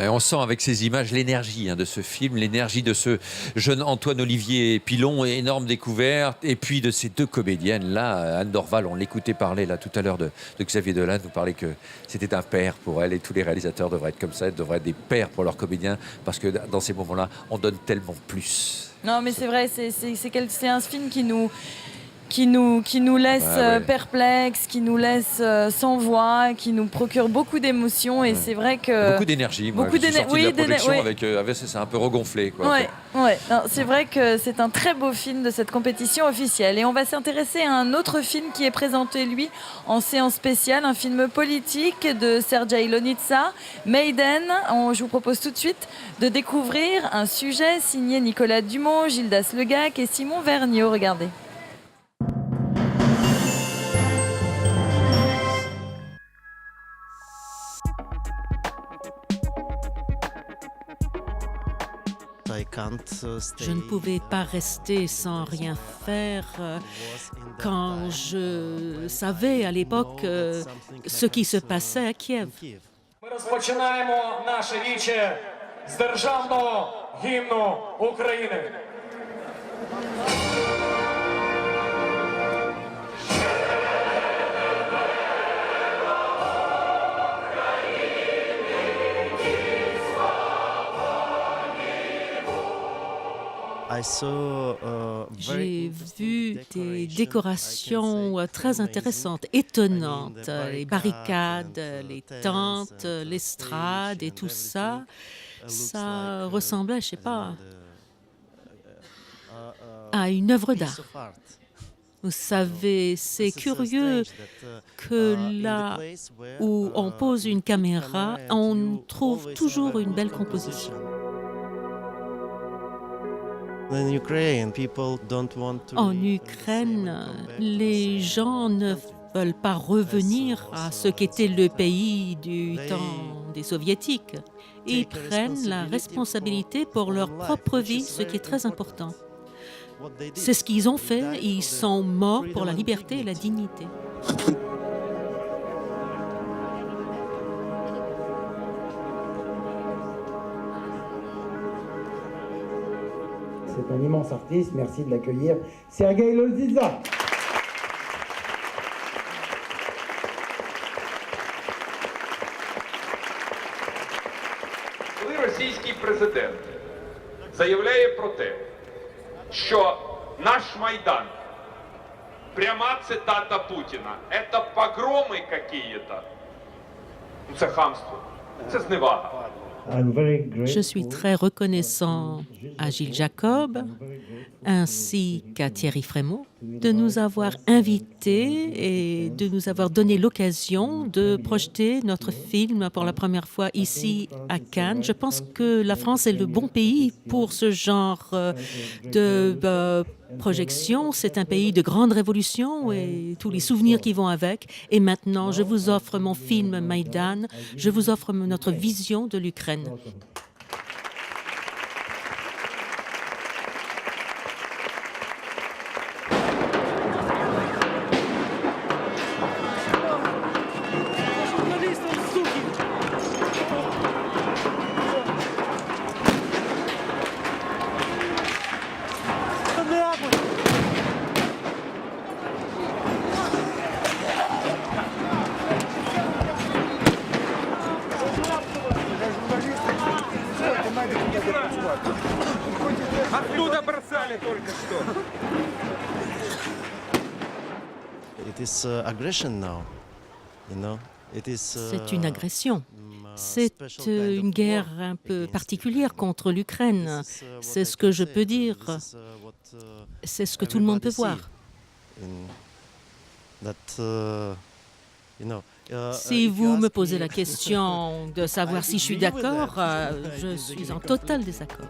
Et on sent avec ces images l'énergie de ce film, l'énergie de ce jeune Antoine-Olivier Pilon, énorme découverte, et puis de ces deux comédiennes là, Anne Dorval, on l'écoutait parler là tout à l'heure de Xavier Dolan, nous parlait que c'était un père pour elle, et tous les réalisateurs devraient être comme ça, devraient être des pères pour leurs comédiens, parce que dans ces moments-là, on donne tellement plus. Non mais c'est vrai, c'est un film qui nous laisse perplexes, qui nous laisse sans voix, qui nous procure beaucoup d'émotions et c'est vrai que... Beaucoup d'énergie, moi je suis sorti de la projection avec c'est un peu regonflé. C'est vrai que c'est un très beau film de cette compétition officielle et on va s'intéresser à un autre film qui est présenté lui en séance spéciale, un film politique de Sergej Lonitsa, Maiden. Je vous propose tout de suite de découvrir un sujet signé Nicolas Dumont, Gildas Legac et Simon Vergniaud, regardez. Je ne pouvais pas rester sans rien faire quand je savais à l'époque ce qui se passait à Kiev. Розпочинаємо наше віче з державного гімну України. J'ai vu des décorations très intéressantes, étonnantes, les barricades, les tentes, l'estrade et tout ça. Ça ressemblait, je ne sais pas, à une œuvre d'art. Vous savez, c'est curieux que là où on pose une caméra, on trouve toujours une belle composition. En Ukraine, les gens ne veulent pas revenir à ce qu'était le pays du temps des soviétiques. Ils prennent la responsabilité pour leur propre vie, ce qui est très important. C'est ce qu'ils ont fait, ils sont morts pour la liberté et la dignité. C'est un immense artiste, merci de l'accueillir, Sergej Lonitsa. Коли російський президент заявляє про те, що наш Майдан, пряма цитата Путіна, це погроми какие-то, це хамство, це зневага. Je suis très reconnaissant à Gilles Jacob ainsi qu'à Thierry Frémaux de nous avoir invités et de nous avoir donné l'occasion de projeter notre film pour la première fois ici à Cannes. Je pense que la France est le bon pays pour ce genre de projection. C'est un pays de grande révolution et tous les souvenirs qui vont avec. Et maintenant, je vous offre mon film Maïdan. Je vous offre notre vision de l'Ukraine. Оттуда бросали только что. C'est une agression. C'est une guerre un peu particulière contre l'Ukraine. C'est ce que je peux dire. C'est ce que tout le monde peut voir. Si vous me posez la question de savoir si je suis d'accord, je suis en total désaccord.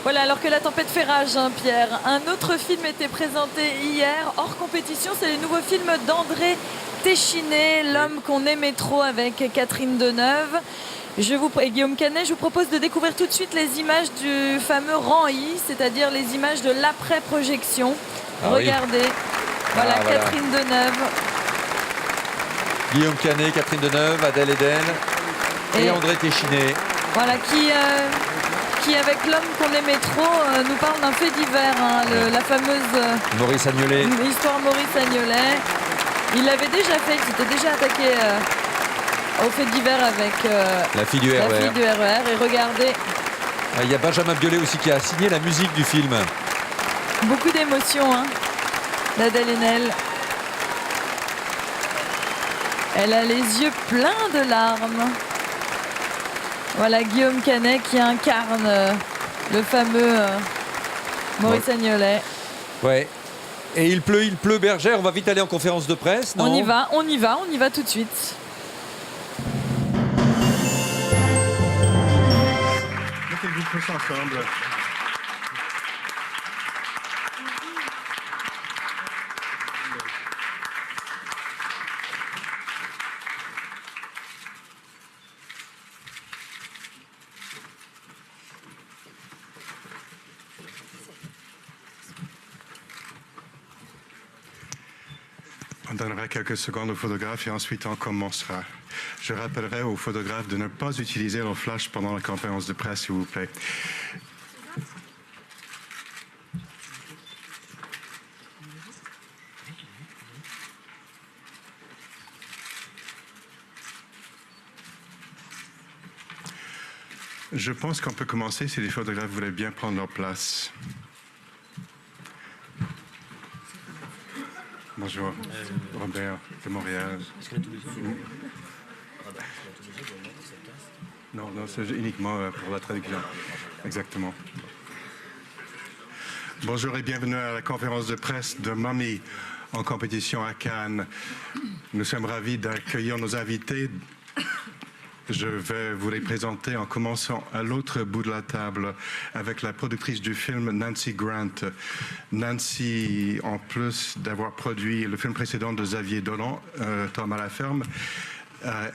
Voilà, alors que la tempête fait rage, Pierre. Un autre film était présenté hier, hors compétition. C'est le nouveau film d'André Téchiné, L'homme qu'on aimait trop, avec Catherine Deneuve. Et Guillaume Canet, je vous propose de découvrir tout de suite les images du fameux rang I, c'est-à-dire les images de l'après-projection. Regardez, voilà Catherine Deneuve. Guillaume Canet, Catherine Deneuve, Adèle Haenel et André Téchiné. Voilà, qui avec l'homme qu'on aimait trop, nous parle d'un fait divers, la fameuse Maurice Agnolet. Histoire Maurice Agnolet. Il l'avait déjà fait, il s'était déjà attaqué au fait divers avec la fille du RER. Et regardez. Il y a Benjamin Biolay aussi qui a signé la musique du film. Beaucoup d'émotions, d'Adèle Haenel. Elle a les yeux pleins de larmes. Voilà Guillaume Canet qui incarne le fameux Maurice Agnolet. Ouais. Et il pleut, Bergère. On va vite aller en conférence de presse, non ? On y va tout de suite. Mettez-vous tous ensemble. On donnera quelques secondes aux photographes et ensuite on commencera. Je rappellerai aux photographes de ne pas utiliser leur flash pendant la conférence de presse, s'il vous plaît. Je pense qu'on peut commencer si les photographes voulaient bien prendre leur place. Bonjour, Robert de Montréal. Non, c'est uniquement pour la traduction. Exactement. Bonjour et bienvenue à la conférence de presse de Mummy en compétition à Cannes. Nous sommes ravis d'accueillir nos invités. Je vais vous les présenter en commençant à l'autre bout de la table avec la productrice du film, Nancy Grant. Nancy, en plus d'avoir produit le film précédent de Xavier Dolan, Tom à la ferme,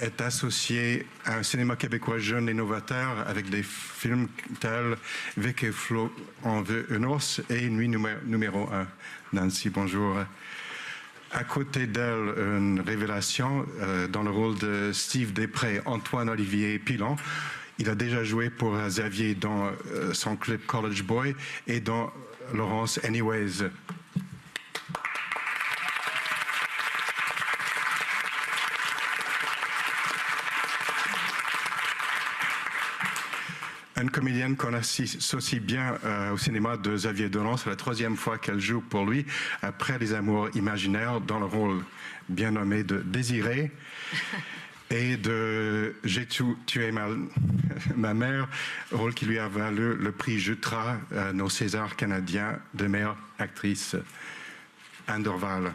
est associée à un cinéma québécois jeune et novateur avec des films tels Vic et Flo en veut un ours et Nuit numéro 1. Nancy, bonjour. À côté d'elle, une révélation dans le rôle de Steve Després, Antoine-Olivier Pilon. Il a déjà joué pour Xavier dans son clip College Boy et dans Laurence Anyways. Une comédienne qu'on associe bien au cinéma de Xavier Dolan. C'est la troisième fois qu'elle joue pour lui, après Les Amours imaginaires, dans le rôle bien nommé de Désirée et de J'ai tué ma mère, rôle qui lui a valu le prix Jutra, nos Césars canadiens de meilleure actrice, Anne Dorval.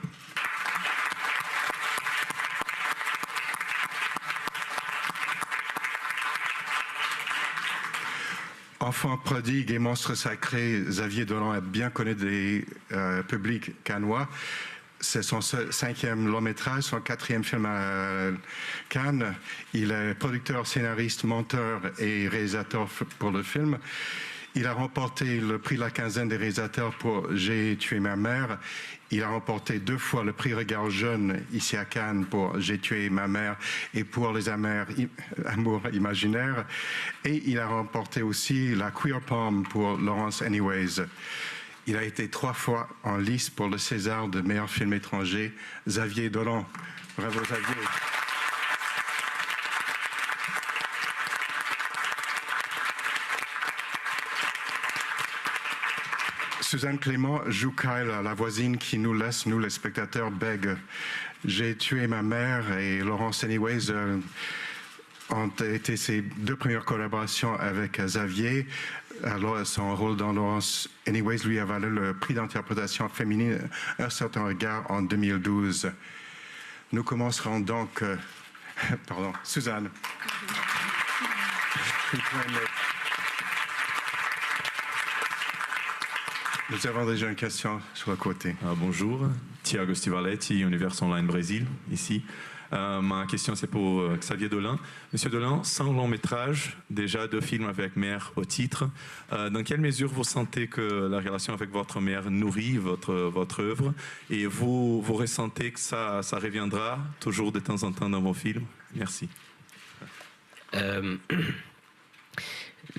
Enfant prodigue et monstre sacré, Xavier Dolan est bien connu des publics cannois. C'est son 5e long métrage, son 4e film à Cannes. Il est producteur, scénariste, monteur et réalisateur pour le film. Il a remporté le prix La Quinzaine des réalisateurs pour J'ai tué ma mère. Il a remporté 2 fois le prix Regard Jeune ici à Cannes pour J'ai tué ma mère et pour Les Amours imaginaires. Et il a remporté aussi la Queer Palm pour Laurence Anyways. Il a été 3 fois en lice pour le César de meilleur film étranger, Xavier Dolan. Bravo Xavier. Suzanne Clément joue Kyle, la voisine qui nous laisse, nous les spectateurs, bègues. J'ai tué ma mère et Laurence Anyways ont été ses 2 premières collaborations avec Xavier. Alors, son rôle dans Laurence Anyways lui a valu le prix d'interprétation féminine Un certain regard en 2012. Nous commencerons donc... pardon, Suzanne. Nous avons déjà une question sur le côté. Bonjour, Tiago Stivaletti, Univers Online Brésil, ici. Ma question, c'est pour Xavier Dolan. Monsieur Dolan, 100 longs métrages, déjà 2 films avec mère au titre. Dans quelle mesure vous sentez que la relation avec votre mère nourrit votre œuvre? Et vous ressentez que ça reviendra toujours de temps en temps dans vos films? Merci.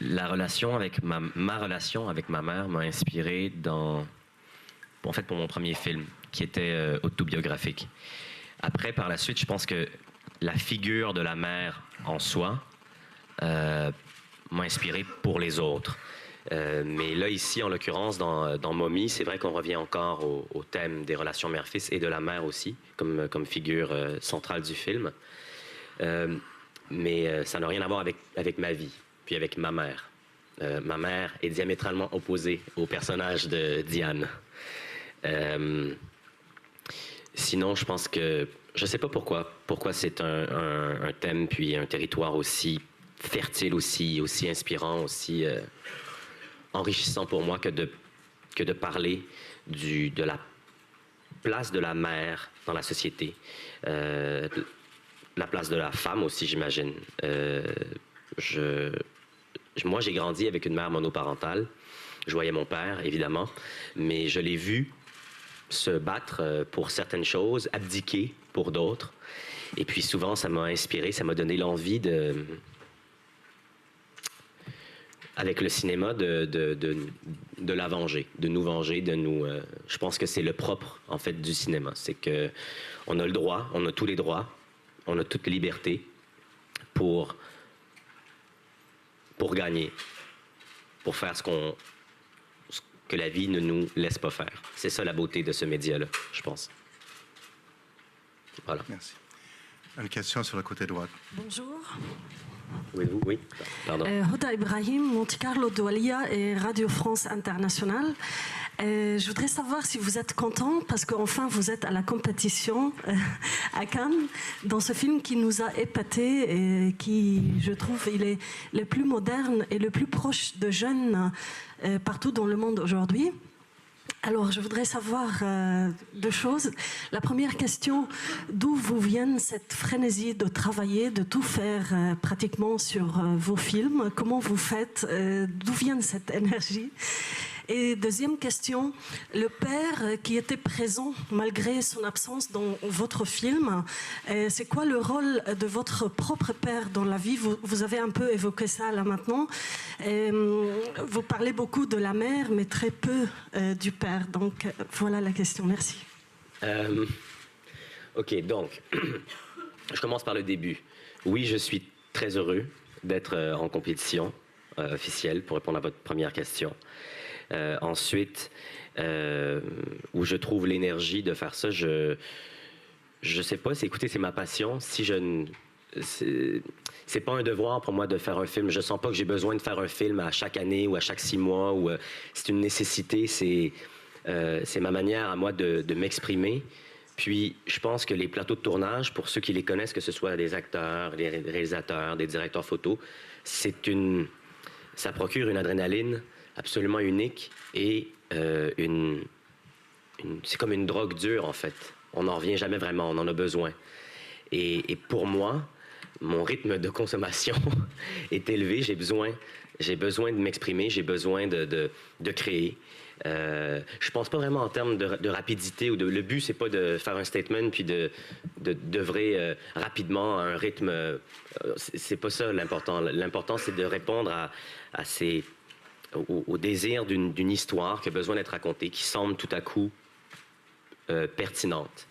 La relation avec ma relation avec ma mère m'a inspiré pour mon premier film, qui était autobiographique. Après, par la suite, je pense que la figure de la mère en soi m'a inspiré pour les autres. Mais là, ici, en l'occurrence, dans Mommy, c'est vrai qu'on revient encore au thème des relations mère-fils et de la mère aussi, comme figure centrale du film. Mais ça n'a rien à voir avec ma vie, puis avec ma mère. Ma mère est diamétralement opposée au personnage de Diane. Sinon, je pense que... Je ne sais pas pourquoi c'est un thème puis un territoire aussi fertile, aussi inspirant, aussi enrichissant pour moi que de parler de la place de la mère dans la société. La place de la femme aussi, j'imagine. Moi, j'ai grandi avec une mère monoparentale. Je voyais mon père, évidemment, mais je l'ai vu se battre pour certaines choses, abdiquer pour d'autres. Et puis souvent, ça m'a inspiré, ça m'a donné l'envie avec le cinéma, de la venger, de nous venger, je pense que c'est le propre, en fait, du cinéma. C'est que on a le droit, on a tous les droits, on a toute liberté pour gagner, pour faire ce que la vie ne nous laisse pas faire. C'est ça la beauté de ce média-là, je pense. Voilà. Merci. Une question sur le côté droit. Bonjour. Oui, pardon. Hoda Ibrahim, Monte Carlo Doualiya et Radio France Internationale. Je voudrais savoir si vous êtes content parce qu'enfin vous êtes à la compétition à Cannes dans ce film qui nous a épatés et qui, je trouve, il est le plus moderne et le plus proche de jeunes partout dans le monde aujourd'hui. Alors, je voudrais savoir 2 choses. La première question, d'où vous vient cette frénésie de travailler, de tout faire pratiquement sur vos films? Comment vous faites? D'où vient cette énergie? Et deuxième question, le père qui était présent malgré son absence dans votre film, c'est quoi le rôle de votre propre père dans la vie? Vous avez un peu évoqué ça là maintenant. Vous parlez beaucoup de la mère, mais très peu du père. Donc voilà la question. Merci. OK, donc, je commence par le début. Oui, je suis très heureux d'être en compétition officielle pour répondre à votre première question. Ensuite, où je trouve l'énergie de faire ça, je sais pas, c'est ma passion. C'est pas un devoir pour moi de faire un film. Je sens pas que j'ai besoin de faire un film à chaque année ou à chaque 6 mois. Ou c'est une nécessité. C'est ma manière à moi de m'exprimer. Puis, je pense que les plateaux de tournage, pour ceux qui les connaissent, que ce soit des acteurs, des réalisateurs, des directeurs photos, ça procure une adrénaline absolument unique et c'est comme une drogue dure, en fait. On n'en revient jamais vraiment, on en a besoin. Et pour moi, mon rythme de consommation est élevé. J'ai besoin de m'exprimer, j'ai besoin de créer. Je pense pas vraiment en termes de rapidité. Le but, c'est pas de faire un statement puis d'œuvrer rapidement à un rythme. C'est pas ça l'important. L'important, c'est de répondre au désir d'une histoire qui a besoin d'être racontée, qui semble tout à coup pertinente.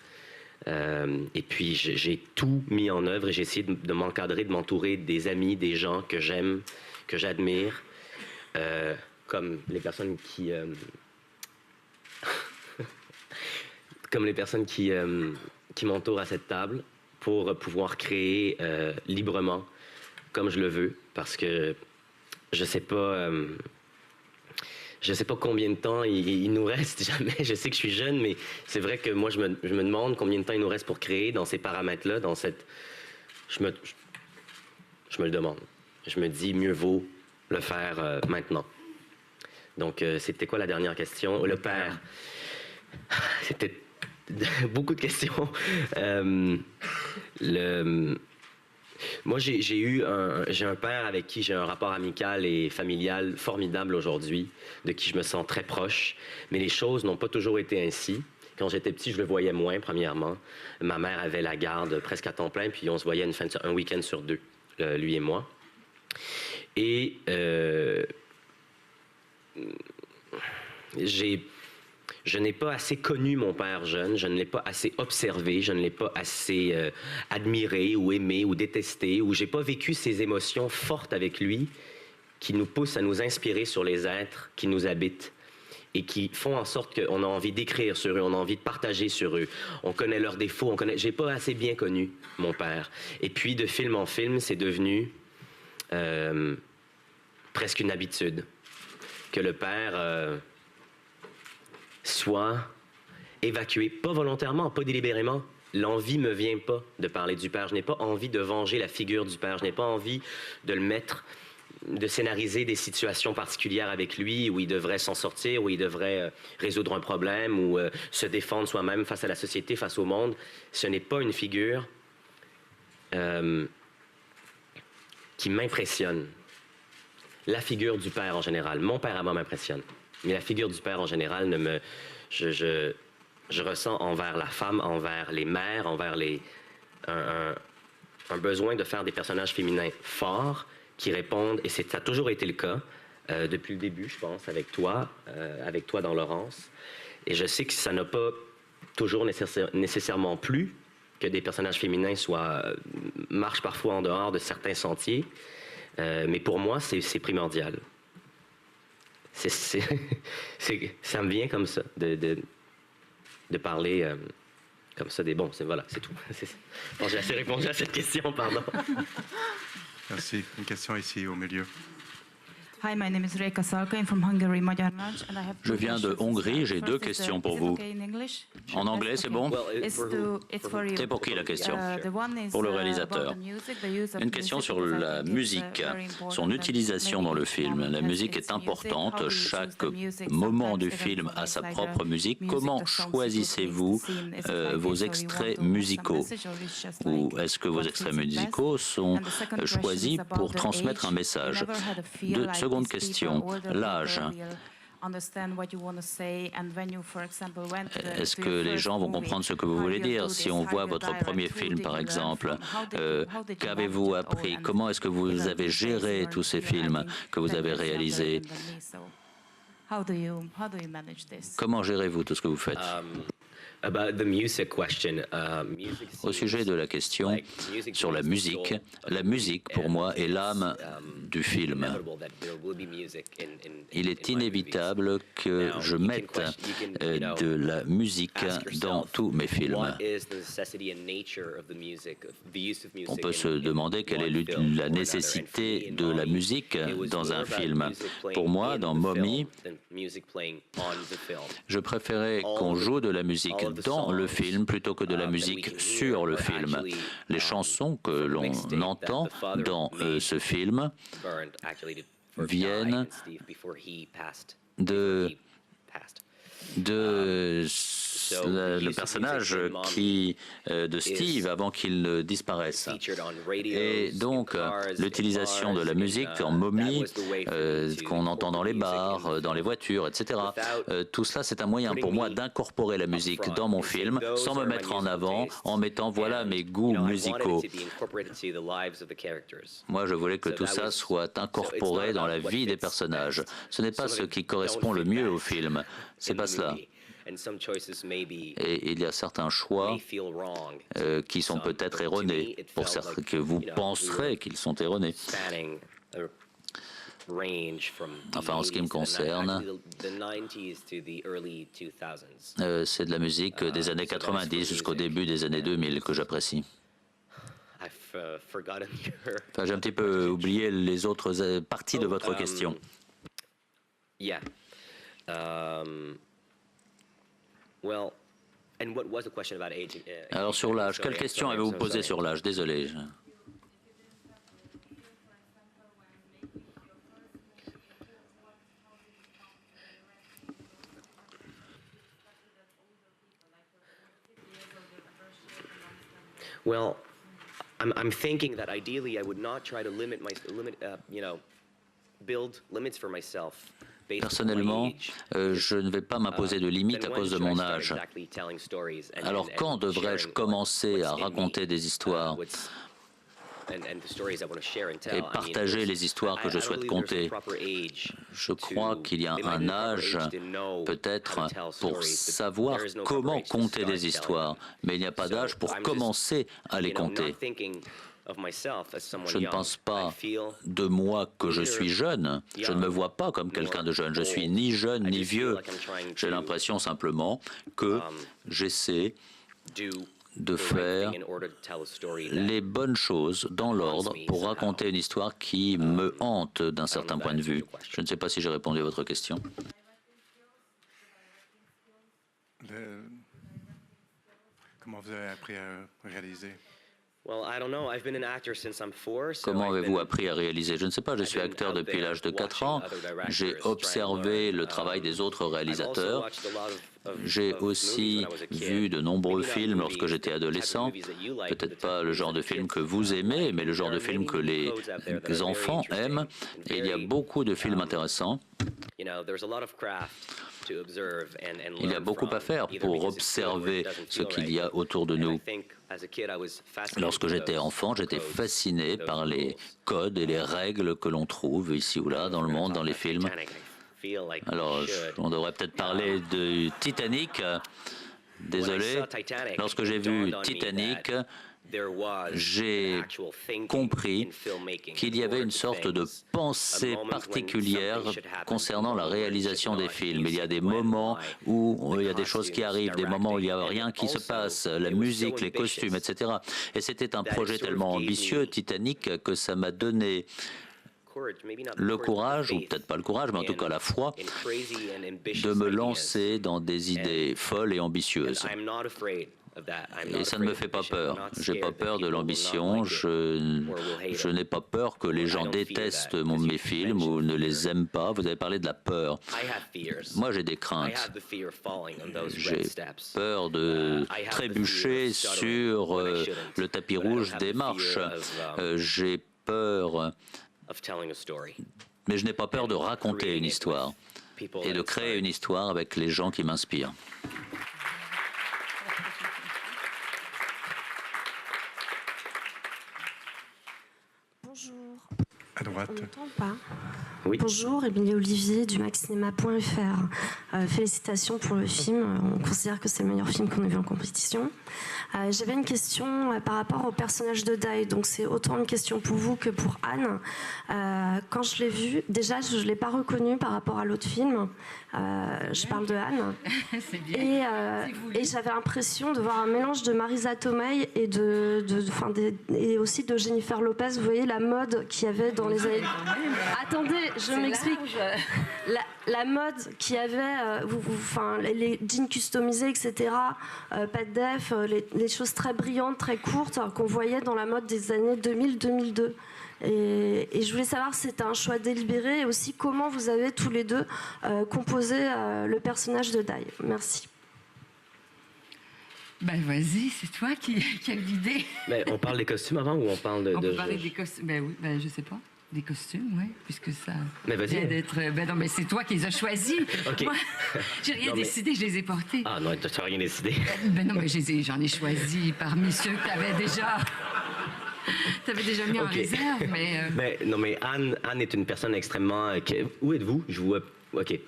Et puis, j'ai tout mis en œuvre et j'ai essayé de m'encadrer, de m'entourer des amis, des gens que j'aime, que j'admire, comme les personnes qui... comme les personnes qui m'entourent à cette table pour pouvoir créer librement, comme je le veux, parce que je sais pas combien de temps il nous reste, jamais. Je sais que je suis jeune, mais c'est vrai que moi, je me demande combien de temps il nous reste pour créer dans ces paramètres-là, dans cette... Je me le demande. Je me dis, mieux vaut le faire maintenant. Donc, c'était quoi la dernière question? Le père. C'était Beaucoup de questions. Moi, j'ai un père avec qui j'ai un rapport amical et familial formidable aujourd'hui, de qui je me sens très proche, mais les choses n'ont pas toujours été ainsi. Quand j'étais petit, je le voyais moins, premièrement. Ma mère avait la garde presque à temps plein, puis on se voyait un week-end sur deux, lui et moi. Et je n'ai pas assez connu mon père jeune, je ne l'ai pas assez observé, je ne l'ai pas assez admiré ou aimé ou détesté, ou j'ai pas vécu ces émotions fortes avec lui qui nous poussent à nous inspirer sur les êtres qui nous habitent et qui font en sorte qu'on a envie d'écrire sur eux, on a envie de partager sur eux. On connaît leurs défauts, j'ai pas assez bien connu mon père. Et puis, de film en film, c'est devenu presque une habitude que le père soit évacué, pas volontairement, pas délibérément. L'envie me vient pas de parler du père. Je n'ai pas envie de venger la figure du père. Je n'ai pas envie de le mettre, de scénariser des situations particulières avec lui où il devrait s'en sortir, où il devrait résoudre un problème ou se défendre soi-même face à la société, face au monde. Ce n'est pas une figure qui m'impressionne. La figure du père en général. Mon père à moi m'impressionne. Mais la figure du père en général ne me... Je ressens envers la femme, envers les mères, envers un besoin de faire des personnages féminins forts qui répondent, et ça a toujours été le cas depuis le début, je pense, avec toi dans Laurence. Et je sais que ça n'a pas toujours nécessairement plu que des personnages féminins marchent parfois en dehors de certains sentiers. Mais pour moi, c'est primordial. Ça me vient comme ça, de parler comme ça des bons. Voilà, c'est tout. Bon, j'ai assez répondu à cette question, pardon. Merci. Une question ici au milieu. Hi, my name is Reka Salka. I'm from Hungary, Magyar Lunch, and I have Je viens de Hongrie, j'ai deux questions pour vous. En anglais, c'est bon? C'est pour qui la question? Pour le réalisateur. Une question sur la musique, son utilisation dans le film. La musique est importante, chaque moment du film a sa propre musique. Comment choisissez-vous vos extraits musicaux? Ou est-ce que vos extraits musicaux sont choisis pour transmettre un message? Seconde question, l'âge. Est-ce que les gens vont comprendre ce que vous voulez dire? Si on voit votre premier film, par exemple, qu'avez-vous appris? Comment est-ce que vous avez géré tous ces films que vous avez réalisés? Comment gérez-vous tout ce que vous faites? Au sujet de la question sur la musique pour moi est l'âme du film. Il est inévitable que je mette de la musique dans tous mes films. On peut se demander quelle est la nécessité de la musique dans un film. Pour moi, dans Mommy, je préférais qu'on joue de la musique dans le film plutôt que de la musique sur le film. Les chansons que l'on entend dans ce film viennent de le personnage de Steve avant qu'il ne disparaisse. Et donc, l'utilisation de la musique en momie, qu'on entend dans les bars, dans les voitures, etc. Tout cela, c'est un moyen pour moi d'incorporer la musique dans mon film sans me mettre en avant, en mettant voilà mes goûts musicaux. Moi, je voulais que tout ça soit incorporé dans la vie des personnages. Ce n'est pas ce qui correspond le mieux au film. C'est pas cela. Et il y a certains choix qui sont peut-être erronés, pour certains que vous penserez qu'ils sont erronés. Enfin, en ce qui me concerne, c'est de la musique des années 90 jusqu'au début des années 2000 que j'apprécie. Enfin, j'ai un petit peu oublié les autres parties de votre question. Alors sur l'âge, quelle question avez-vous posée sur l'âge? Désolé. Well, I'm thinking that ideally I would not try to build limits for myself. Personnellement, je ne vais pas m'imposer de limites à cause de mon âge. Alors quand devrais-je commencer à raconter des histoires et partager les histoires que je souhaite conter? Je crois qu'il y a un âge, peut-être, pour savoir comment conter des histoires, mais il n'y a pas d'âge pour commencer à les conter. Je ne pense pas de moi que je suis jeune. Je ne me vois pas comme quelqu'un de jeune. Je suis ni jeune ni vieux. J'ai l'impression simplement que j'essaie de faire les bonnes choses dans l'ordre pour raconter une histoire qui me hante d'un certain point de vue. Je ne sais pas si j'ai répondu à votre question. Comment vous avez appris à réaliser? Comment avez-vous appris à réaliser? Je ne sais pas, je suis acteur depuis l'âge de 4 ans. J'ai observé le travail des autres réalisateurs. J'ai aussi vu de nombreux films lorsque j'étais adolescent. Peut-être pas le genre de film que vous aimez, mais le genre de film que les enfants aiment. Et il y a beaucoup de films intéressants. Il y a beaucoup à faire pour observer ce qu'il y a autour de nous. Lorsque j'étais enfant, j'étais fasciné par les codes et les règles que l'on trouve ici ou là dans le monde, dans les films. Alors, on devrait peut-être parler de Titanic. Désolé. Lorsque j'ai vu Titanic, j'ai compris qu'il y avait une sorte de pensée particulière concernant la réalisation des films. Il y a des moments où il y a des choses qui arrivent, des moments où il n'y a rien qui se passe, la musique, les costumes, etc. Et c'était un projet tellement ambitieux, Titanic, que ça m'a donné le courage, ou peut-être pas le courage, mais en tout cas la foi, de me lancer dans des idées folles et ambitieuses. Et ça ne me fait pas peur. J'ai pas peur de l'ambition. Je n'ai pas peur que les gens détestent mes films ou ne les aiment pas. Vous avez parlé de la peur. Moi, j'ai des craintes. J'ai peur de trébucher sur le tapis rouge des marches. J'ai peur, mais je n'ai pas peur de raconter une histoire et de créer une histoire avec les gens qui m'inspirent. À droite. On n'entend pas. Oui. Bonjour, Émilie Olivier du maxcinema.fr. Félicitations pour le film. On considère que c'est le meilleur film qu'on ait vu en compétition. J'avais une question par rapport au personnage de Dai. Donc c'est autant une question pour vous que pour Anne. Quand je l'ai vu, déjà je ne l'ai pas reconnu par rapport à l'autre film. Je parle de Anne. C'est bien. Et j'avais l'impression de voir un mélange de Marisa Tomei et et aussi de Jennifer Lopez. Vous voyez la mode qu'il y avait dans les années... Attendez, je m'explique. La mode qu'il y avait, les jeans customisés, etc., pas de def, les choses très brillantes, très courtes, qu'on voyait dans la mode des années 2000-2002. Et je voulais savoir si c'était un choix délibéré et aussi comment vous avez tous les deux composé le personnage de Dai. Merci. Ben vas-y, c'est toi qui as l'idée. Mais on parle des costumes avant ou on parle de... On peut parler des costumes. Ben oui, je sais pas. Des costumes, oui, puisque ça mais vient d'être... Ben non, mais c'est toi qui les as choisis. Okay. Moi, j'ai rien décidé, je les ai portés. Ah non, tu n'as rien décidé. Ben non, mais j'en ai choisi parmi ceux que tu avais déjà... T'avais déjà mis en réserve, mais... Non, mais Anne est une personne extrêmement... Où êtes-vous? Je vous vois... OK.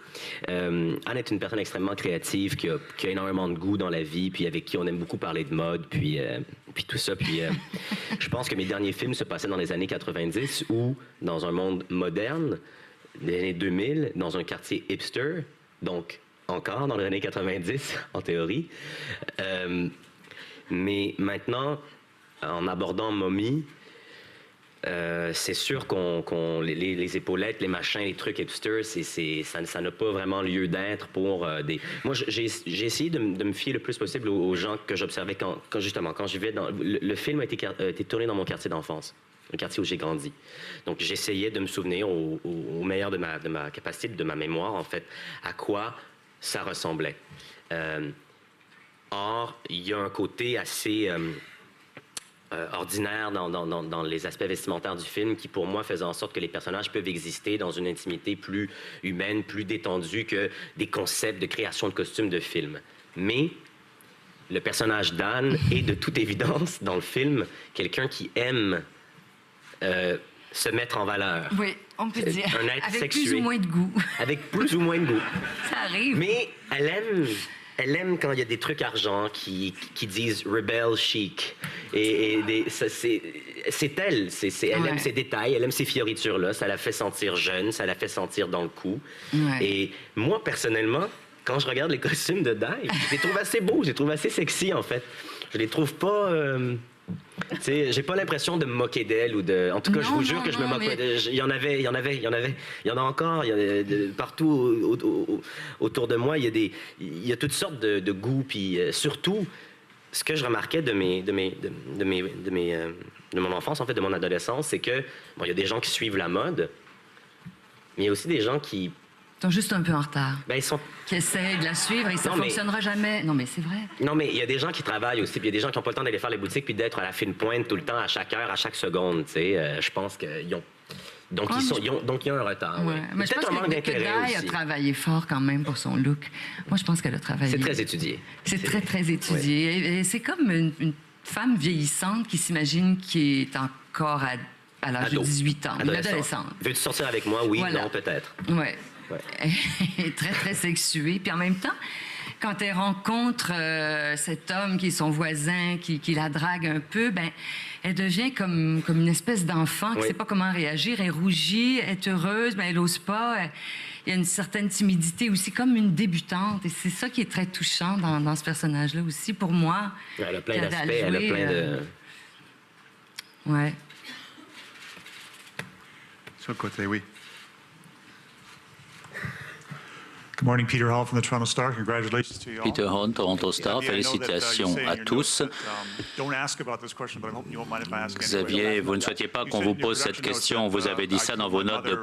Anne est une personne extrêmement créative, qui a énormément de goût dans la vie, puis avec qui on aime beaucoup parler de mode, puis tout ça. Puis je pense que mes derniers films se passaient dans les années 90 ou dans un monde moderne, des années 2000, dans un quartier hipster, donc encore dans les années 90, en théorie. Mais maintenant, en abordant Mommy, c'est sûr qu'on les épaulettes, les machins, les trucs hipsters, ça n'a pas vraiment lieu d'être pour des... Moi, j'ai essayé de me fier le plus possible aux gens que j'observais quand je vivais dans... Le film a été tourné dans mon quartier d'enfance, le quartier où j'ai grandi. Donc, j'essayais de me souvenir au meilleur de ma capacité, de ma mémoire, en fait, à quoi ça ressemblait. Or, il y a un côté assez... ordinaire dans les aspects vestimentaires du film qui, pour moi, faisaient en sorte que les personnages peuvent exister dans une intimité plus humaine, plus détendue que des concepts de création de costumes de film. Mais le personnage d'Anne est, de toute évidence, dans le film, quelqu'un qui aime se mettre en valeur. Oui, on peut dire. Un être avec sexué. Plus ou moins de goût. Avec plus ou moins de goût. Ça arrive. Mais elle aime quand il y a des trucs argent qui disent « rebel chic ». C'est elle. Elle aime ces détails, elle aime ces fioritures-là. Ça la fait sentir jeune, ça la fait sentir dans le coup. Ouais. Et moi, personnellement, quand je regarde les costumes de Dive, je les trouve assez beaux, je les trouve assez sexy, en fait. Je les trouve pas... tu sais, j'ai pas l'impression de me moquer d'elle ou de... En tout cas, je vous jure que je me moque pas d'elle. Il y en a encore, partout autour de moi, il y a toutes sortes de goûts, puis surtout, ce que je remarquais de mon enfance, en fait, de mon adolescence, c'est que, bon, il y a des gens qui suivent la mode, mais il y a aussi des gens qui... Ils sont juste un peu en retard. Ben, ils sont... Qui essayent de la suivre et ça ne fonctionnera jamais. Non, mais c'est vrai. Non, mais il y a des gens qui travaillent aussi, puis il y a des gens qui n'ont pas le temps d'aller faire les boutiques puis d'être à la fine pointe tout le temps, à chaque heure, à chaque seconde, tu sais. Je pense qu'ils ont... Donc, il y a un retard. Ouais. Oui. Mais je pense que Di a travaillé fort quand même pour son look. Moi, je pense qu'elle a travaillé... C'est très étudié. C'est très, très étudié. Ouais. Et c'est comme une femme vieillissante qui s'imagine qui est encore à l'âge de 18 ans. Une adolescente. Veux-tu sortir avec moi? Oui, voilà. Non, peut-être. Oui. Ouais. Elle est très, très sexuée. Puis en même temps, quand elle rencontre cet homme qui est son voisin, qui la drague un peu, ben, elle devient comme une espèce d'enfant qui ne sait pas comment réagir. Elle rougit, elle est heureuse, mais elle n'ose pas. Il y a une certaine timidité aussi, comme une débutante. Et c'est ça qui est très touchant dans ce personnage-là aussi, pour moi. Elle a plein d'aspects, elle a plein de... Ouais. Sur le côté, oui. Good morning, Peter Hall from the Toronto Star. Congratulations to you all. Peter Hall, Toronto Star, félicitations à tous. Xavier, vous ne souhaitiez pas qu'on vous pose cette question. Vous avez dit ça dans vos notes de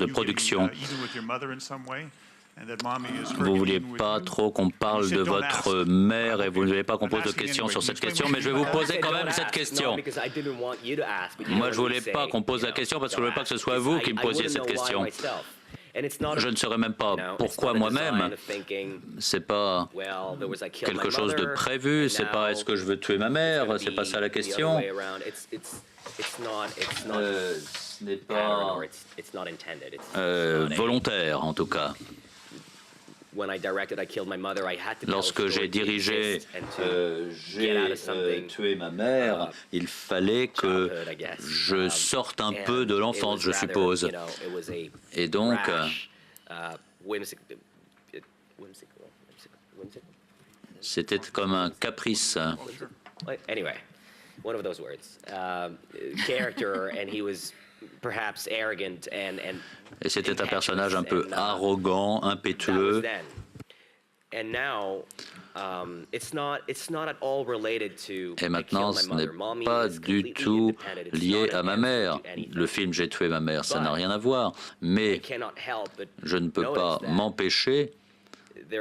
production. Vous ne vouliez pas trop qu'on parle de votre mère et vous ne voulez pas qu'on pose de questions sur cette question, mais je vais vous poser quand même cette question. Moi, je ne voulais pas qu'on pose la question parce que je ne voulais pas que ce soit vous qui me posiez cette question. Je ne saurais même pas pourquoi moi-même. C'est pas quelque chose de prévu. C'est pas est-ce que je veux tuer ma mère. C'est pas ça la question. Ce n'est pas volontaire en tout cas. Lorsque j'ai dirigé, j'ai tué ma mère, il fallait que je sorte un peu de l'enfance, je suppose. Et donc, c'était comme un caprice. Et c'était un personnage un peu arrogant, impétueux. Et maintenant, ce n'est pas du tout lié à ma mère. Le film « J'ai tué ma mère », ça n'a rien à voir. Mais je ne peux pas m'empêcher de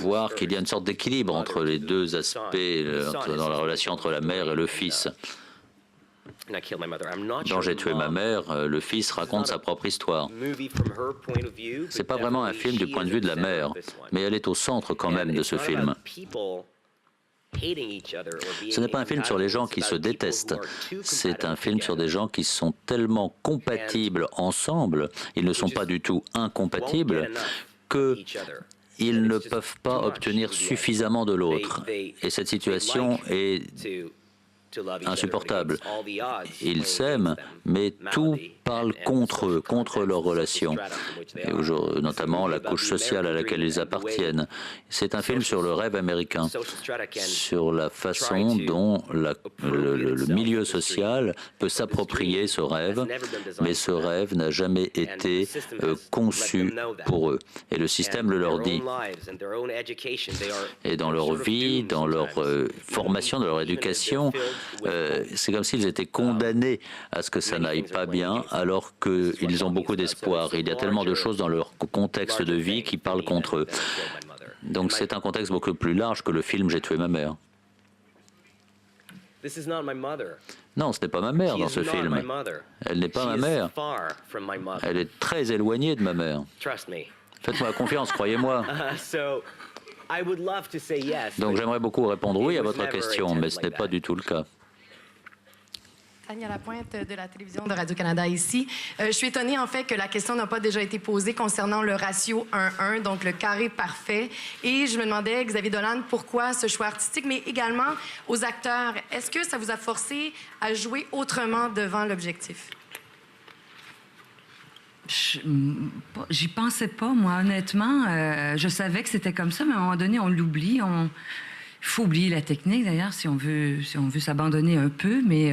voir qu'il y a une sorte d'équilibre entre les deux aspects dans la relation entre la mère et le fils. Dans J'ai tué ma mère, le fils raconte sa propre histoire. C'est pas vraiment un film du point de vue de la mère, mais elle est au centre quand même de ce film. Ce n'est pas un film sur les gens qui se détestent, c'est un film sur des gens qui sont tellement compatibles ensemble, ils ne sont pas du tout incompatibles, qu'ils ne peuvent pas obtenir suffisamment de l'autre. Et cette situation est insupportable. Ils s'aiment, mais tout parle contre eux, contre leur relation, et notamment la couche sociale à laquelle ils appartiennent. C'est un film sur le rêve américain, sur la façon dont le milieu social peut s'approprier ce rêve, mais ce rêve n'a jamais été conçu pour eux. Et le système le leur dit. Et dans leur vie, dans leur formation, dans leur éducation, c'est comme s'ils étaient condamnés à ce que ça n'aille pas bien, alors qu'ils ont beaucoup d'espoir. Il y a tellement de choses dans leur contexte de vie qui parlent contre eux. Donc c'est un contexte beaucoup plus large que le film J'ai tué ma mère. Non, ce n'est pas ma mère dans ce film. Elle n'est pas ma mère. Elle est très éloignée de ma mère. Faites-moi confiance, croyez-moi. Donc j'aimerais beaucoup répondre oui à votre question, mais ce n'est pas du tout le cas. Tania Lapointe de la télévision de Radio-Canada ici. Je suis étonnée, en fait, que la question n'a pas déjà été posée concernant le ratio 1-1, donc le carré parfait. Et je me demandais, Xavier Dolan, pourquoi ce choix artistique, mais également aux acteurs. Est-ce que ça vous a forcé à jouer autrement devant l'objectif? J'y pensais pas, moi, honnêtement. Je savais que c'était comme ça, mais à un moment donné, on l'oublie. Il faut oublier la technique, d'ailleurs, si on veut s'abandonner un peu, mais...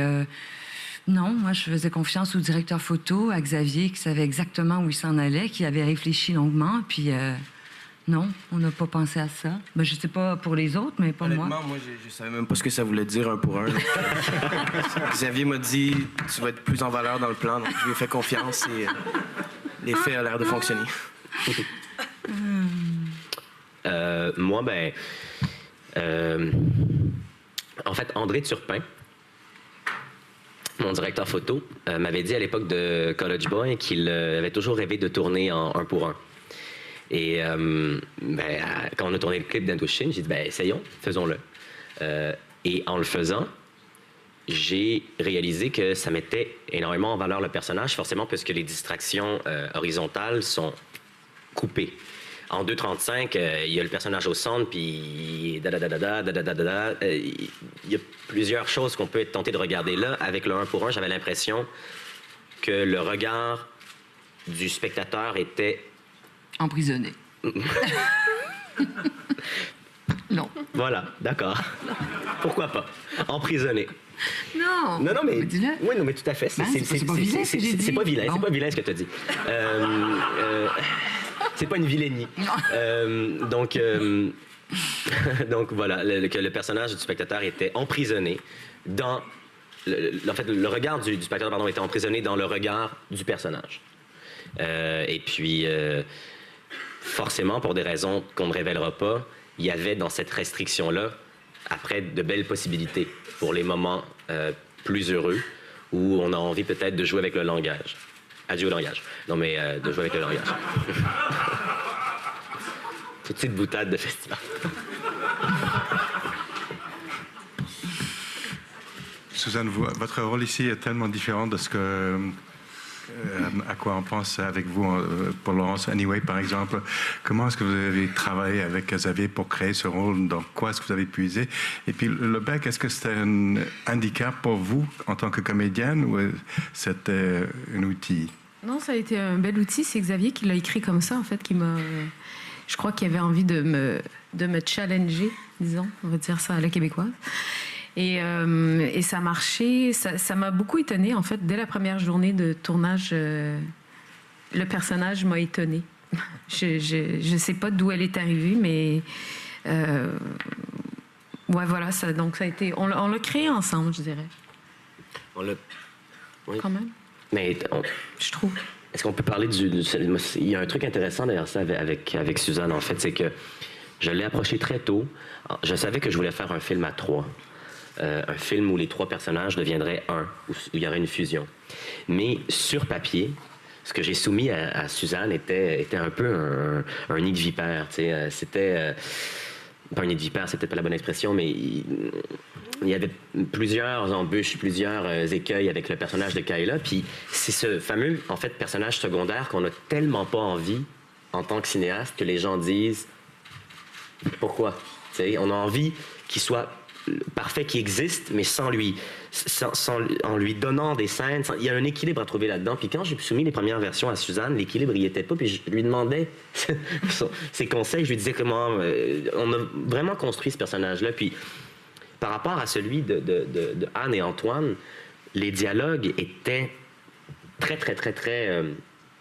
Non, moi, je faisais confiance au directeur photo, à Xavier, qui savait exactement où il s'en allait, qui avait réfléchi longuement, puis non, on n'a pas pensé à ça. Ben, je sais pas pour les autres, mais pas moi. Honnêtement, moi, je savais même pas ce que ça voulait dire 1 pour 1. Xavier m'a dit, tu vas être plus en valeur dans le plan, donc je lui ai fait confiance et l'effet a l'air de fonctionner. Moi, en fait, André Turpin, mon directeur photo, m'avait dit à l'époque de College Boy qu'il avait toujours rêvé de tourner en 1 pour 1. Et quand on a tourné le clip d'Indochine, j'ai dit, essayons, faisons-le. Et en le faisant, j'ai réalisé que ça mettait énormément en valeur le personnage, forcément parce que les distractions horizontales sont coupées. En 2.35, il y a le personnage au centre, puis il y a plusieurs choses qu'on peut être tenté de regarder là. Avec le 1 pour 1, j'avais l'impression que le regard du spectateur était... Emprisonné. Non. Voilà, d'accord. Pourquoi pas? Emprisonné. Non. Non, mais... Oui, non, mais tout à fait. C'est pas vilain, c'est pas vilain ce que tu as dit. C'est pas une vilainie. Donc voilà, que le personnage du spectateur était emprisonné dans... en fait, le regard du spectateur, pardon, était emprisonné dans le regard du personnage. Et puis, forcément, pour des raisons qu'on ne révélera pas, il y avait dans cette restriction-là, après, de belles possibilités pour les moments plus heureux, où on a envie peut-être de jouer avec le langage. Adieu au langage. Non, mais de jouer avec le langage. Petite boutade de festival. Suzanne, votre rôle ici est tellement différent de ce que... à quoi on pense avec vous pour Laurence Anyway, par exemple. Comment est-ce que vous avez travaillé avec Xavier pour créer ce rôle? Dans quoi est-ce que vous avez puisé? Et puis le bec, est-ce que c'était un handicap pour vous en tant que comédienne ou c'était un outil? Non, ça a été un bel outil. C'est Xavier qui l'a écrit comme ça, en fait, qui m'a... Je crois qu'il avait envie de me challenger, disons, on va dire ça à la québécoise. Et ça marchait. Ça m'a beaucoup étonnée, en fait. Dès la première journée de tournage, le personnage m'a étonnée. Je sais pas d'où elle est arrivée, mais... ouais, voilà. Donc, ça a été... On l'a créé ensemble, je dirais. On l'a... Oui. Quand même. Mais je trouve. Est-ce qu'on peut parler il y a un truc intéressant derrière ça avec Suzanne, en fait, c'est que je l'ai approché très tôt. Je savais que je voulais faire un film à 3. Un film où les 3 personnages deviendraient un, où il y aurait une fusion. Mais sur papier, ce que j'ai soumis à Suzanne était un peu un nid de vipère. C'était... pas un nid de vipère, c'est peut-être pas la bonne expression, mais il y avait plusieurs embûches, plusieurs écueils avec le personnage de Kayla. Puis c'est ce fameux, en fait, personnage secondaire qu'on n'a tellement pas envie, en tant que cinéaste, que les gens disent « Pourquoi? » On a envie qu'il soit parfait, qu'il existe, mais sans lui. En lui donnant des scènes. Il y a un équilibre à trouver là-dedans. Puis quand j'ai soumis les premières versions à Suzanne, l'équilibre n'y était pas. Puis je lui demandais ses conseils. Je lui disais comment... on a vraiment construit ce personnage-là. Puis par rapport à celui de Anne et Antoine, les dialogues étaient très, très, très, très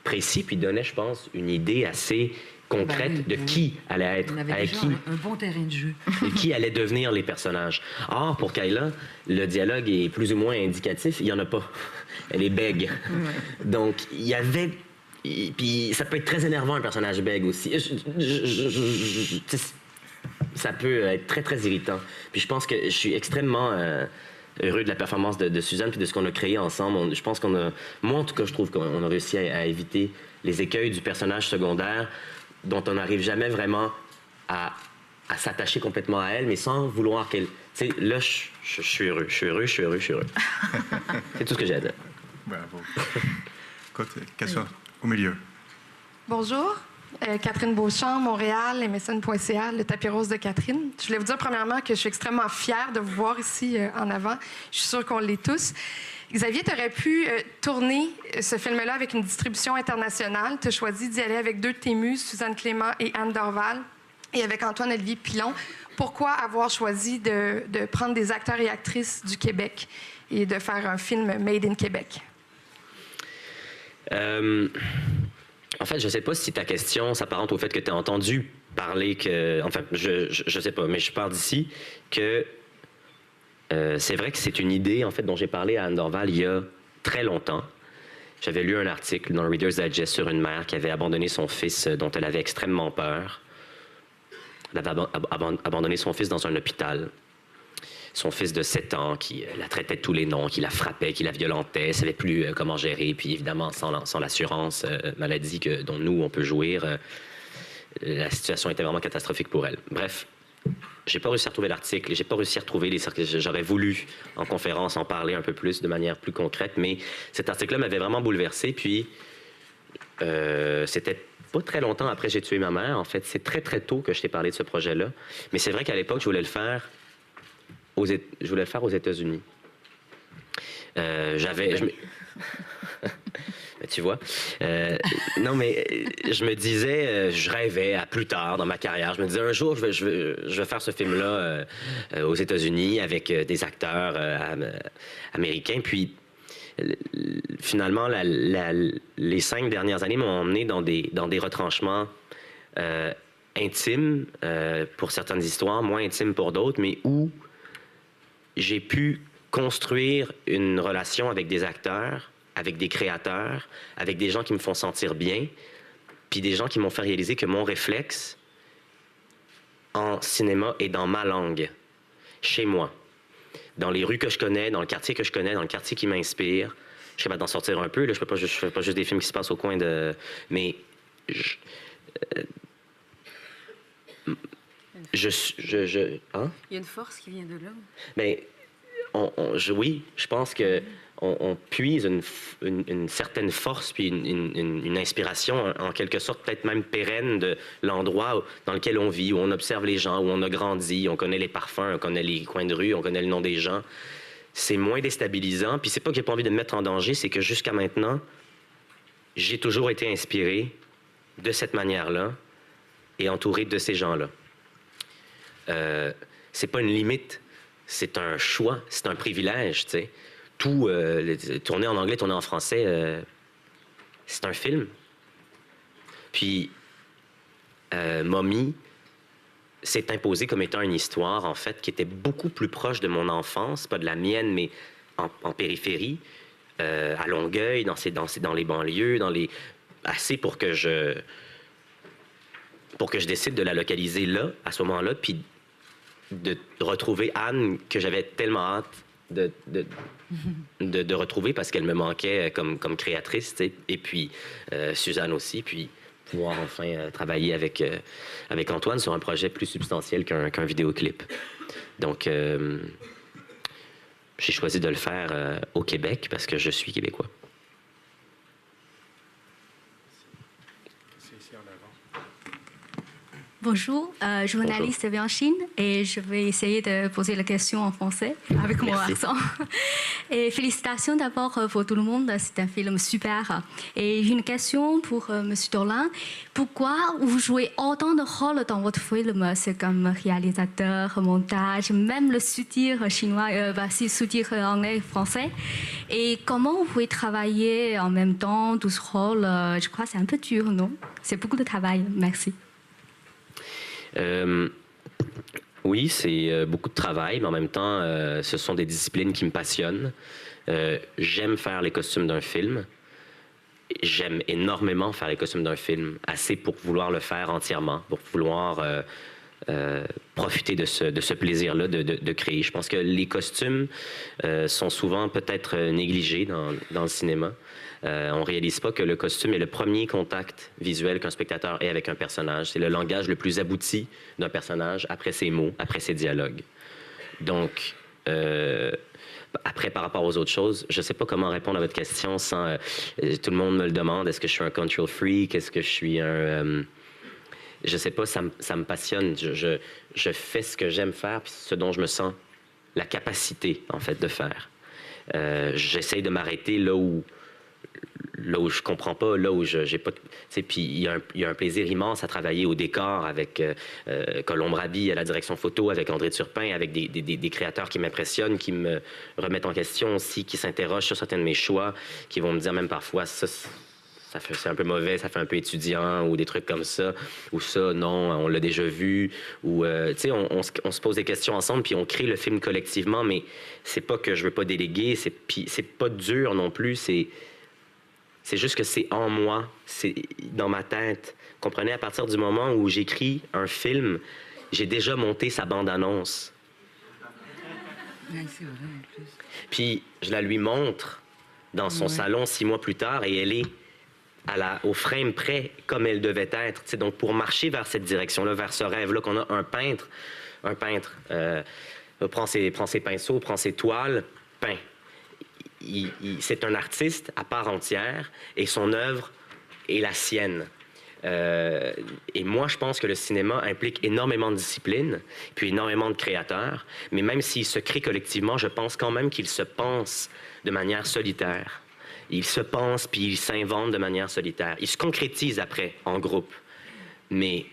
précis. Puis donnaient, je pense, une idée assez concrète de qui allait être, avec qui, un bon terrain de jeu. et qui allait devenir les personnages. Or, pour Kayla, le dialogue est plus ou moins indicatif. Il n'y en a pas. Elle est bègue. Ouais. Donc, il y avait... Puis ça peut être très énervant, un personnage bègue aussi. ça peut être très, très irritant. Puis je pense que je suis extrêmement heureux de la performance de Suzanne puis de ce qu'on a créé ensemble. Je pense moi, en tout cas, je trouve qu'on a réussi à éviter les écueils du personnage secondaire dont on n'arrive jamais vraiment à s'attacher complètement à elle, mais sans vouloir qu'elle... Tu sais, là, je suis heureux, je suis heureux. C'est tout ce que j'ai à dire. Bravo. Côté, question au milieu. Bonjour, Catherine Beauchamp, Montréal, MSN.ca, le tapis rose de Catherine. Je voulais vous dire premièrement que je suis extrêmement fière de vous voir ici en avant. Je suis sûre qu'on l'est tous. Xavier, tu aurais pu tourner ce film-là avec une distribution internationale. Tu as choisi d'y aller avec deux de tes muses, Suzanne Clément et Anne Dorval, et avec Antoine-Olivier Pilon. Pourquoi avoir choisi de prendre des acteurs et actrices du Québec et de faire un film Made in Québec? En fait, je ne sais pas si ta question s'apparente au fait que tu as entendu parler que... Enfin, je ne sais pas, mais je parle d'ici que c'est vrai que c'est une idée, en fait, dont j'ai parlé à Anne Dorval il y a très longtemps. J'avais lu un article dans le Reader's Digest sur une mère qui avait abandonné son fils dont elle avait extrêmement peur. Elle avait abandonné son fils dans un hôpital. Son fils de 7 ans qui la traitait de tous les noms, qui la frappait, qui la violentait, ne savait plus comment gérer. Puis évidemment, sans l'assurance maladie dont nous, on peut jouir, la situation était vraiment catastrophique pour elle. Bref, j'ai pas réussi à retrouver l'article, j'ai pas réussi à retrouver les cercles. J'aurais voulu, en conférence, en parler un peu plus, de manière plus concrète, mais cet article-là m'avait vraiment bouleversé. Puis, c'était pas très longtemps après J'ai tué ma mère. En fait, c'est très, très tôt que je t'ai parlé de ce projet-là. Mais c'est vrai qu'à l'époque, je voulais le faire aux États-Unis. Tu vois? Non, mais je me disais, je rêvais à plus tard dans ma carrière. Je me disais, un jour, je vais faire ce film-là aux États-Unis avec des acteurs américains. Puis, finalement, les 5 dernières années m'ont emmené dans des retranchements intimes pour certaines histoires, moins intimes pour d'autres, mais où j'ai pu construire une relation avec des acteurs, avec des créateurs, avec des gens qui me font sentir bien, puis des gens qui m'ont fait réaliser que mon réflexe en cinéma est dans ma langue, chez moi, dans les rues que je connais, dans le quartier que je connais, dans le quartier qui m'inspire. Je suis capable d'en sortir un peu, là, je fais pas juste des films qui se passent au coin de... Mais hein? Il y a une force qui vient de là. Mais oui, je pense que on puise une certaine force puis une inspiration, en quelque sorte peut-être même pérenne de l'endroit dans lequel on vit, où on observe les gens, où on a grandi, on connaît les parfums, on connaît les coins de rue, on connaît le nom des gens. C'est moins déstabilisant. Puis c'est pas que j'ai pas envie de me mettre en danger, c'est que jusqu'à maintenant, j'ai toujours été inspiré de cette manière-là et entouré de ces gens-là. C'est pas une limite, c'est un choix, c'est un privilège, tu sais. Tout, tourner en anglais, tourner en français, c'est un film. Puis, Mommy s'est imposé comme étant une histoire, en fait, qui était beaucoup plus proche de mon enfance, pas de la mienne, mais en périphérie, à Longueuil, dans les banlieues, assez pour que je décide de la localiser là, à ce moment-là, puis de retrouver Anne, que j'avais tellement hâte de retrouver parce qu'elle me manquait comme créatrice, t'sais. Et puis Suzanne aussi, puis pouvoir enfin travailler avec Antoine sur un projet plus substantiel qu'un vidéoclip. Donc, j'ai choisi de le faire au Québec parce que je suis québécois. Bonjour, journaliste Bianchine, et je vais essayer de poser la question en français avec mon accent. Et félicitations d'abord pour tout le monde, c'est un film super. Et j'ai une question pour M. Dorlin. Pourquoi vous jouez autant de rôles dans votre film? C'est comme réalisateur, montage, même le sous-titre chinois, sous-titre anglais, français. Et comment vous pouvez travailler en même temps 12 rôles? Je crois que c'est un peu dur, non? C'est beaucoup de travail. Merci. Oui, c'est beaucoup de travail, mais en même temps, ce sont des disciplines qui me passionnent. J'aime faire les costumes d'un film. J'aime énormément faire les costumes d'un film, assez pour vouloir le faire entièrement, pour vouloir profiter de ce plaisir-là de créer. Je pense que les costumes sont souvent peut-être négligés dans le cinéma. On ne réalise pas que le costume est le premier contact visuel qu'un spectateur ait avec un personnage. C'est le langage le plus abouti d'un personnage après ses mots, après ses dialogues. Donc, après, par rapport aux autres choses, je ne sais pas comment répondre à votre question sans... tout le monde me le demande. Est-ce que je suis un control freak? Est-ce que je suis un... je ne sais pas, ça me passionne. Je fais ce que j'aime faire, puis ce dont je me sens la capacité, en fait, de faire. J'essaye de m'arrêter là où je comprends pas, là où j'ai pas... Puis il y a un plaisir immense à travailler au décor avec Colombe Rabi à la direction photo, avec André Turpin, avec des créateurs qui m'impressionnent, qui me remettent en question aussi, qui s'interrogent sur certains de mes choix, qui vont me dire même parfois c'est un peu mauvais, ça fait un peu étudiant, ou des trucs comme ça, ou ça, non, on l'a déjà vu, ou, tu sais, on se pose des questions ensemble, puis on crée le film collectivement, mais c'est pas que je veux pas déléguer, puis c'est pas dur non plus, c'est juste que c'est en moi, c'est dans ma tête. Comprenez, à partir du moment où j'écris un film, j'ai déjà monté sa bande-annonce. Ouais, c'est vrai, en plus. Puis je la lui montre dans son salon 6 mois plus tard, et elle est au frame près comme elle devait être. T'sais, donc pour marcher vers cette direction-là, vers ce rêve-là qu'on a, un peintre prend ses pinceaux, prend ses toiles, peint. C'est un artiste à part entière et son œuvre est la sienne. Et moi, je pense que le cinéma implique énormément de discipline, puis énormément de créateurs, mais même s'ils se créent collectivement, je pense quand même qu'ils se pensent de manière solitaire. Ils se pensent puis ils s'inventent de manière solitaire. Ils se concrétisent après, en groupe. Mais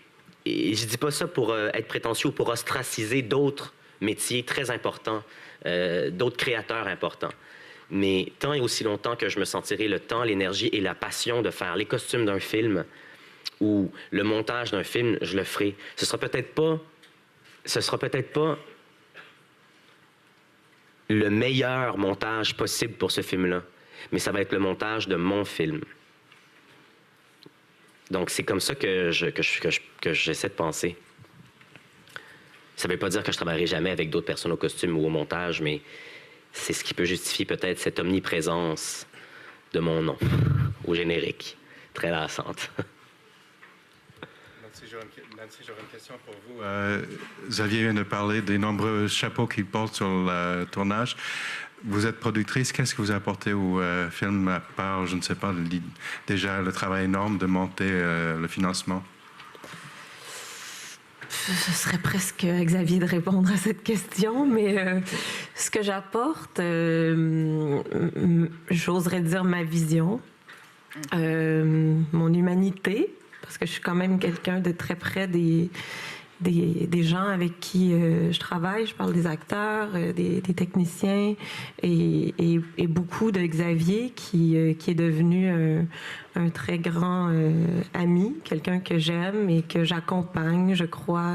je dis pas ça pour être prétentieux ou pour ostraciser d'autres métiers très importants, d'autres créateurs importants. Mais tant et aussi longtemps que je me sentirai le temps, l'énergie et la passion de faire les costumes d'un film ou le montage d'un film, je le ferai. Ce sera peut-être pas le meilleur montage possible pour ce film-là, mais ça va être le montage de mon film. Donc c'est comme ça que j'essaie de penser. Ça ne veut pas dire que je travaillerai jamais avec d'autres personnes au costume ou au montage, mais c'est ce qui peut justifier peut-être cette omniprésence de mon nom au générique, très lassante. Nancy, j'aurais une question pour vous. Xavier vient de parler des nombreux chapeaux qu'il porte sur le tournage. Vous êtes productrice, qu'est-ce que vous apportez au film, à part, je ne sais pas, déjà le travail énorme de monter le financement? Ce serait presque Xavier de répondre à cette question, mais ce que j'apporte, j'oserais dire ma vision, mon humanité, parce que je suis quand même quelqu'un de très près des gens avec qui je travaille. Je parle des acteurs, des techniciens et beaucoup de Xavier qui est devenu un très grand ami, quelqu'un que j'aime et que j'accompagne, je crois,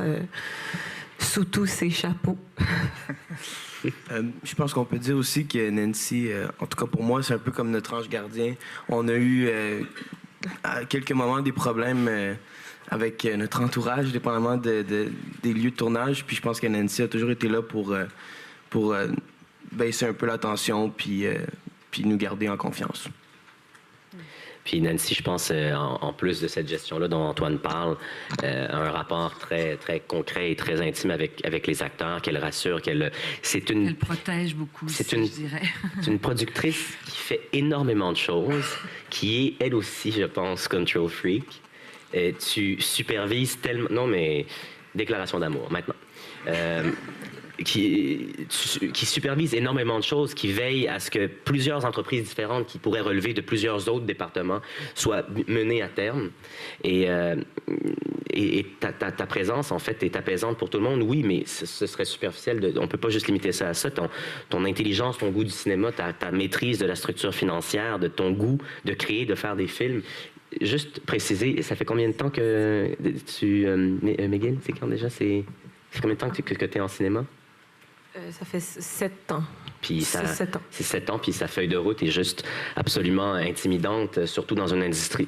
sous tous ses chapeaux. Je pense qu'on peut dire aussi que Nancy, en tout cas pour moi, c'est un peu comme notre ange gardien. On a eu à quelques moments des problèmes avec notre entourage, dépendamment des lieux de tournage. Puis je pense que Nancy a toujours été là pour baisser un peu la tension puis nous garder en confiance. Puis Nancy, je pense, en plus de cette gestion-là dont Antoine parle, a un rapport très, très concret et très intime avec les acteurs, qu'elle rassure, qu'elle protège beaucoup, je dirais. C'est une productrice qui fait énormément de choses, qui est, elle aussi, je pense, control freak. Tu supervises tellement... Non, mais déclaration d'amour, maintenant. Qui supervise énormément de choses, qui veille à ce que plusieurs entreprises différentes qui pourraient relever de plusieurs autres départements soient menées à terme. Et ta présence, en fait, est apaisante pour tout le monde. Oui, mais ce serait superficiel. On ne peut pas juste limiter ça à ça. Ton intelligence, ton goût du cinéma, ta maîtrise de la structure financière, de ton goût de créer, de faire des films. Juste préciser, ça fait combien de temps que tu... McGill, c'est quand déjà? C'est combien de temps que tu es en cinéma? Ça fait 7 ans. Puis c'est 7 ans. C'est 7 ans, puis sa feuille de route est juste absolument intimidante, surtout dans une industrie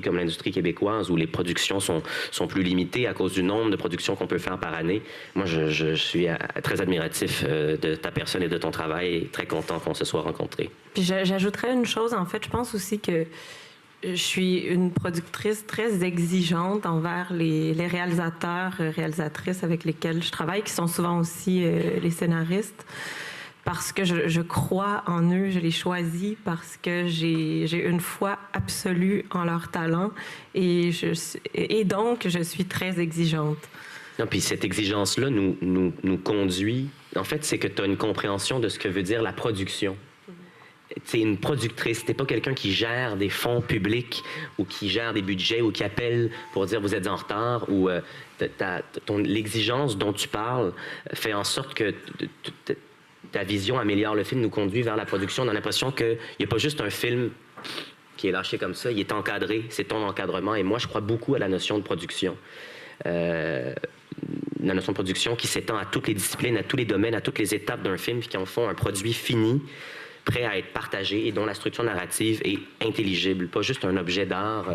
comme l'industrie québécoise où les productions sont plus limitées à cause du nombre de productions qu'on peut faire par année. Moi, je suis très admiratif de ta personne et de ton travail et très content qu'on se soit rencontrés. Puis j'ajouterais une chose, en fait, je pense aussi que je suis une productrice très exigeante envers les réalisateurs, réalisatrices avec lesquels je travaille, qui sont souvent aussi les scénaristes, parce que je crois en eux, je les choisis parce que j'ai une foi absolue en leur talent et donc je suis très exigeante. Non, puis cette exigence-là nous conduit. En fait, c'est que tu as une compréhension de ce que veut dire la production. Tu es une productrice, t'es pas quelqu'un qui gère des fonds publics ou qui gère des budgets ou qui appelle pour dire vous êtes en retard ou l'exigence dont tu parles fait en sorte que ta vision améliore le film, nous conduit vers la production. On a l'impression qu'il n'y a pas juste un film qui est lâché comme ça, il est encadré, c'est ton encadrement et moi je crois beaucoup à la notion de production. La notion de production qui s'étend à toutes les disciplines, à tous les domaines, à toutes les étapes d'un film, puis qui en font un produit fini, prêt à être partagé et dont la structure narrative est intelligible, pas juste un objet d'art.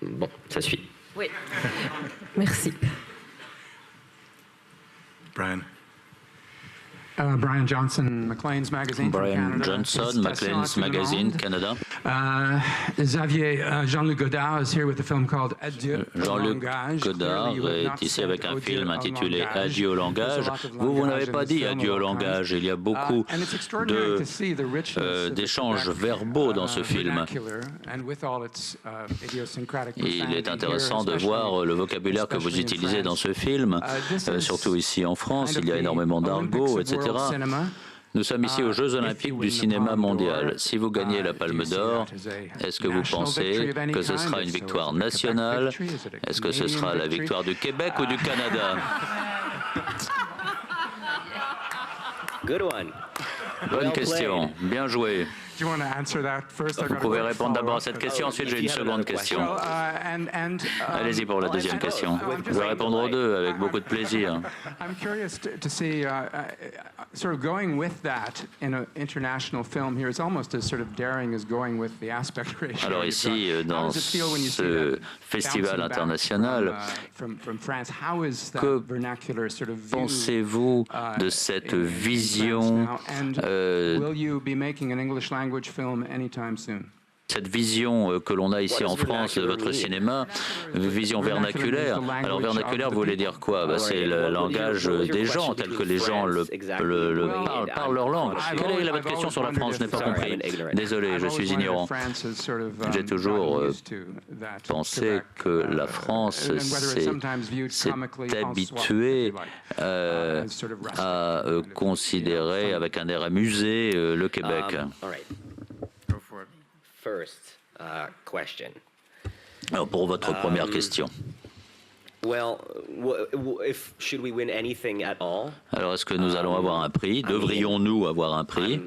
Bon, ça suffit. Oui. Merci. Brian. Brian Johnson, Maclean's Magazine. Brian Johnson, Maclean's Magazine, Canada. Jean-Luc Godard is here with a film called Adieu au langage. Jean-Luc Godard est ici avec un film intitulé Adieu au langage. Vous n'avez pas dit adieu au langage. Il y a beaucoup d'échanges verbaux dans ce film. Il est intéressant de voir le vocabulaire que vous utilisez dans ce film, surtout ici en France. Il y a énormément d'argot, etc. Nous sommes ici aux Jeux Olympiques du cinéma mondial. Si vous gagnez la Palme d'Or, est-ce que vous pensez que ce sera une victoire nationale? Est-ce que ce sera la victoire du Québec ou du Canada? Good one. Bonne question. Bien joué. Vous pouvez répondre d'abord à cette question, ensuite j'ai une seconde question. Allez-y pour la deuxième question. Je vais répondre aux deux avec beaucoup de plaisir. Alors ici, dans ce festival international, que pensez-vous de cette vision cette vision que l'on a ici en France de votre cinéma, vision vernaculaire. Alors vernaculaire, vous voulez dire quoi? C'est le langage des gens, tel que les gens parlent leur langue. Quelle est votre question sur la France? Je n'ai pas compris. Désolé, je suis ignorant. J'ai toujours pensé que la France s'est habituée à considérer avec un air amusé le Québec. First question. Alors pour votre première question. Alors est-ce que nous allons avoir un prix? Devrions-nous avoir un prix?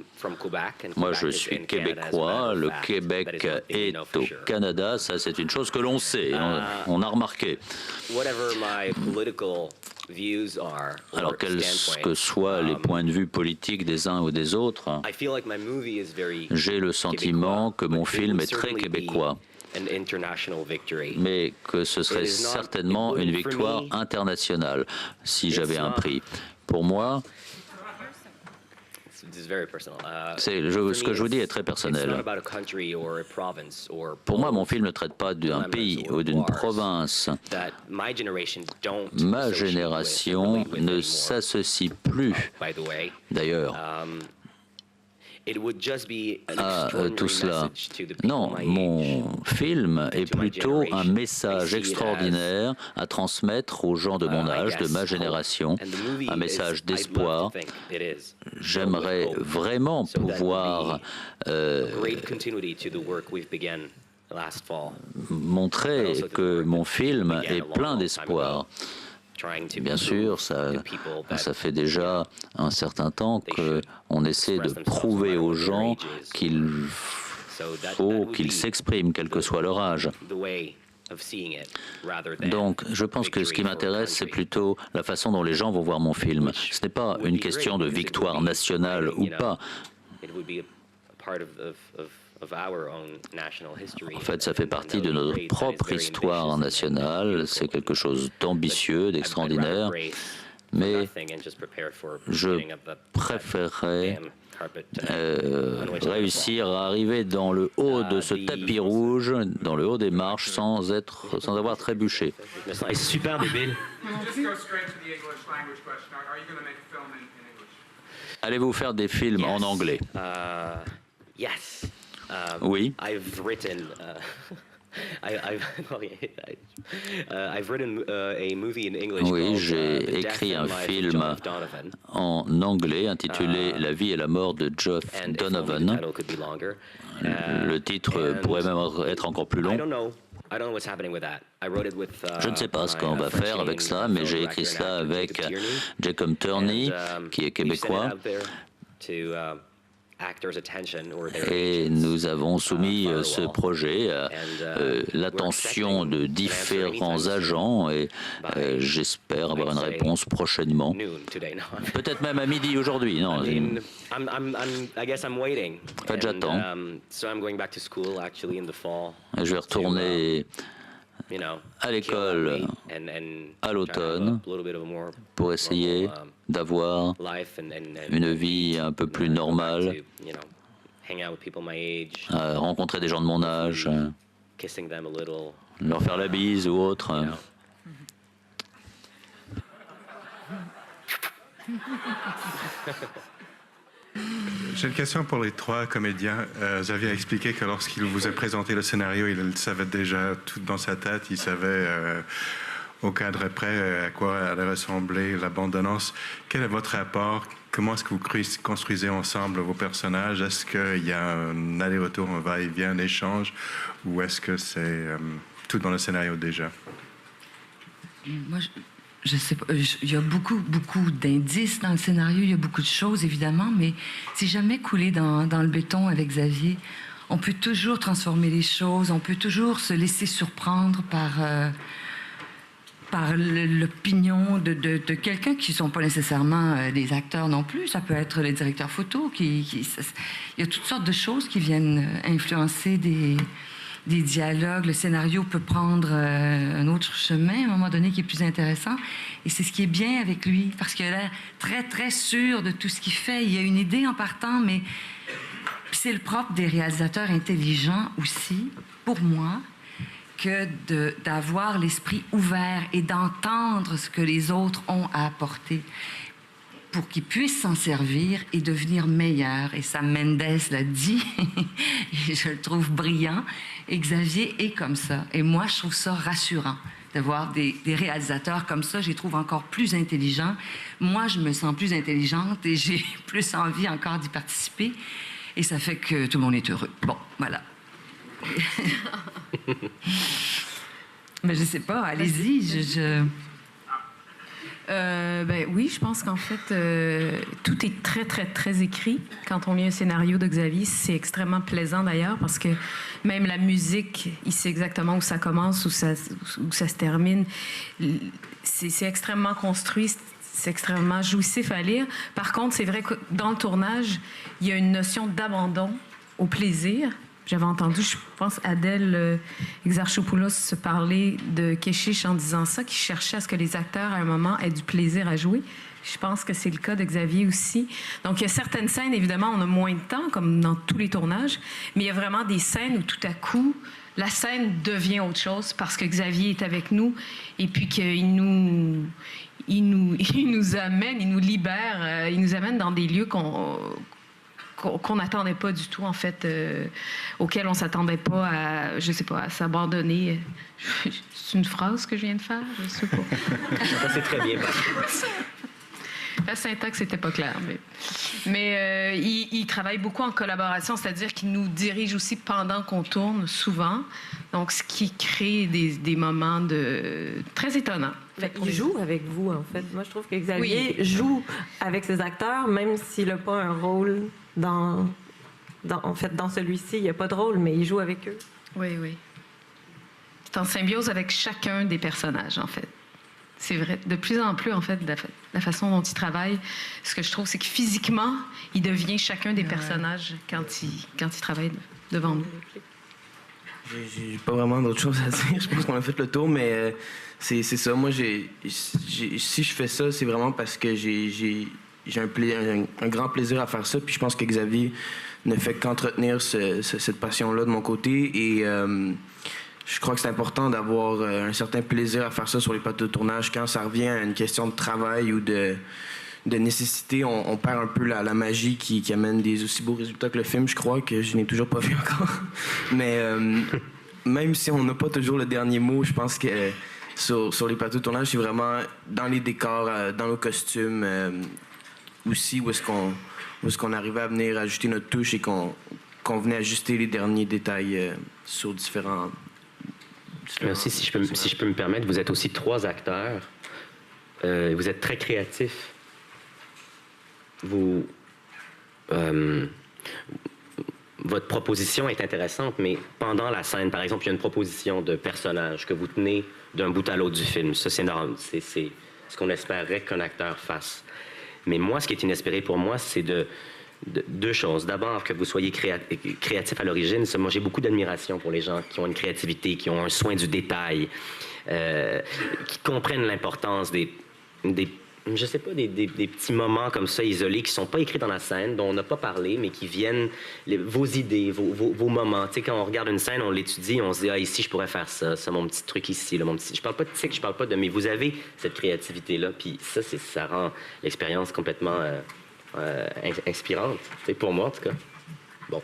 Moi je suis québécois, le Québec est au Canada, ça c'est une chose que l'on sait, on a remarqué. Alors quels que soient les points de vue politiques des uns ou des autres, j'ai le sentiment que mon film est très québécois, mais que ce serait certainement une victoire internationale si j'avais un prix. Pour moi, ce que je vous dis est très personnel. Pour moi, mon film ne traite pas d'un pays ou d'une province. Ma génération ne s'associe plus, d'ailleurs, à tout cela. Non, mon film est plutôt un message extraordinaire à transmettre aux gens de mon âge, de ma génération, un message d'espoir. J'aimerais vraiment pouvoir montrer que mon film est plein d'espoir. Bien sûr, ça fait déjà un certain temps qu'on essaie de prouver aux gens qu'il faut qu'ils s'expriment, quel que soit leur âge. Donc, je pense que ce qui m'intéresse, c'est plutôt la façon dont les gens vont voir mon film. Ce n'est pas une question de victoire nationale ou pas. En fait, ça fait partie de notre propre histoire nationale. C'est quelque chose d'ambitieux, d'extraordinaire. Mais je préférerais réussir à arriver dans le haut de ce tapis rouge, dans le haut des marches, sans avoir trébuché. C'est super débile. Allez-vous faire des films en anglais? Oui. Oui, j'ai écrit un film en anglais intitulé « La vie et la mort de Geoff Donovan ». Le titre pourrait même être encore plus long. Je ne sais pas ce qu'on va faire avec ça, mais j'ai écrit cela avec Jacob Turney, qui est québécois. Et nous avons soumis ce projet à l'attention de différents agents et j'espère avoir une réponse prochainement. Peut-être même à midi aujourd'hui. Non, en fait, j'attends. Je vais retourner à l'école à l'automne pour essayer d'avoir une vie un peu plus normale, rencontrer des gens de mon âge, leur faire la bise ou autre. J'ai une question pour les trois comédiens. Xavier a expliqué que lorsqu'il vous a présenté le scénario, il savait déjà tout dans sa tête. Il savait au cadre près à quoi allait ressembler la bande-annonce. Quel est votre rapport? Comment est-ce que vous construisez ensemble vos personnages? Est-ce qu'il y a un aller-retour, un va-et-vient, un échange? Ou est-ce que c'est tout dans le scénario déjà? Moi, je sais pas, il y a beaucoup d'indices dans le scénario, il y a beaucoup de choses, évidemment, mais c'est jamais coulé dans le béton avec Xavier. On peut toujours transformer les choses, on peut toujours se laisser surprendre par l'opinion de quelqu'un qui ne sont pas nécessairement des acteurs non plus. Ça peut être le directeur photo. Il y a toutes sortes de choses qui viennent influencer des dialogues. Le scénario peut prendre un autre chemin à un moment donné qui est plus intéressant. Et c'est ce qui est bien avec lui, parce qu'il a l'air très, très sûr de tout ce qu'il fait. Il a une idée en partant, mais c'est le propre des réalisateurs intelligents aussi, pour moi, que d'avoir l'esprit ouvert et d'entendre ce que les autres ont à apporter pour qu'ils puissent s'en servir et devenir meilleurs. Et Sam Mendes l'a dit, et je le trouve brillant. Et Xavier est comme ça. Et moi, je trouve ça rassurant de voir des réalisateurs comme ça. Je les trouve encore plus intelligents. Moi, je me sens plus intelligente et j'ai plus envie encore d'y participer. Et ça fait que tout le monde est heureux. Bon, voilà. Mais je sais pas, allez-y. Oui, je pense qu'en fait, tout est très, très, très écrit. Quand on lit un scénario de Xavier, c'est extrêmement plaisant d'ailleurs parce que même la musique, il sait exactement où ça commence, où ça se termine. C'est extrêmement construit, c'est extrêmement jouissif à lire. Par contre, c'est vrai que dans le tournage, il y a une notion d'abandon au plaisir. J'avais entendu, je pense, Adèle Exarchopoulos se parler de Keshish en disant ça, qui cherchait à ce que les acteurs, à un moment, aient du plaisir à jouer. Je pense que c'est le cas de Xavier aussi. Donc, il y a certaines scènes, évidemment, on a moins de temps, comme dans tous les tournages, mais il y a vraiment des scènes où, tout à coup, la scène devient autre chose parce que Xavier est avec nous et puis qu'il nous amène, il nous libère, il nous amène dans des lieux qu'on n'attendait pas du tout, en fait, auquel on ne s'attendait pas à, je sais pas, à s'abandonner. C'est une phrase que je viens de faire? Je ne sais pas. Ça, c'est très bien. La syntaxe n'était pas claire. Mais il travaille beaucoup en collaboration, c'est-à-dire qu'il nous dirige aussi pendant qu'on tourne, souvent. Donc, ce qui crée des moments très étonnants. Il joue avec vous, en fait. Moi, je trouve que Xavier joue avec ses acteurs, même s'il n'a pas un rôle dans celui-ci. Il n'y a pas de rôle, mais il joue avec eux. Oui, oui. en symbiose avec chacun des personnages, en fait. C'est vrai. De plus en plus, en fait, la façon dont il travaille, ce que je trouve, c'est que physiquement, il devient chacun des personnages quand il travaille devant nous. J'ai pas vraiment d'autre chose à dire. Je pense qu'on a fait le tour, mais c'est ça. Moi, si je fais ça, c'est vraiment parce que j'ai un grand plaisir à faire ça. Puis je pense que Xavier ne fait qu'entretenir cette passion-là de mon côté. Et je crois que c'est important d'avoir un certain plaisir à faire ça sur les plateaux de tournage. Quand ça revient à une question de travail ou de nécessité, on perd un peu la magie qui amène des aussi beaux résultats que le film, je crois, que je n'ai toujours pas vu encore. Mais même si on n'a pas toujours le dernier mot, je pense que sur les plateaux de tournage, c'est vraiment dans les décors, dans nos costumes, aussi où est-ce qu'on arrivait à venir ajouter notre touche et qu'on venait ajuster les derniers détails sur différents... Mais aussi, si je peux me permettre, vous êtes aussi 3 acteurs. Vous êtes très créatifs. Votre proposition est intéressante, mais pendant la scène, par exemple, il y a une proposition de personnage que vous tenez d'un bout à l'autre du film. Ça, c'est normal. C'est ce qu'on espérerait qu'un acteur fasse. Mais moi, ce qui est inespéré pour moi, c'est deux choses. D'abord, que vous soyez créatif à l'origine. Moi, j'ai beaucoup d'admiration pour les gens qui ont une créativité, qui ont un soin du détail, qui comprennent l'importance des je sais pas, des petits moments comme ça isolés qui sont pas écrits dans la scène, dont on n'a pas parlé, mais qui viennent, vos idées, vos moments. Tu sais, quand on regarde une scène, on l'étudie, on se dit, ici, je pourrais faire ça, mon petit truc ici, là, mon petit... Je parle pas de tic, je parle pas de... Mais vous avez cette créativité-là, puis ça rend l'expérience complètement inspirante, tu sais, pour moi, en tout cas. Bon.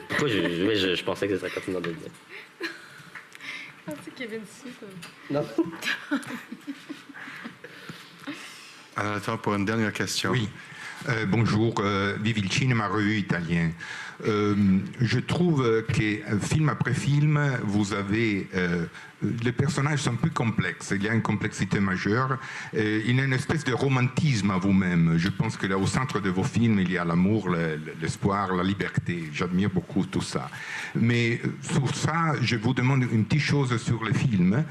Pourquoi je pensais que ça serait continuant de le dire. C'est Kevin ici, Non. Alors, attends, pour une dernière question. Oui. Bonjour, vive il cinema, revue italien. Je trouve que film après film, vous avez... les personnages sont plus complexes, il y a une complexité majeure. Il y a une espèce de romantisme à vous-même. Je pense que là, au centre de vos films, il y a l'amour, l'espoir, la liberté. J'admire beaucoup tout ça. Mais sur ça, je vous demande une petite chose sur le film.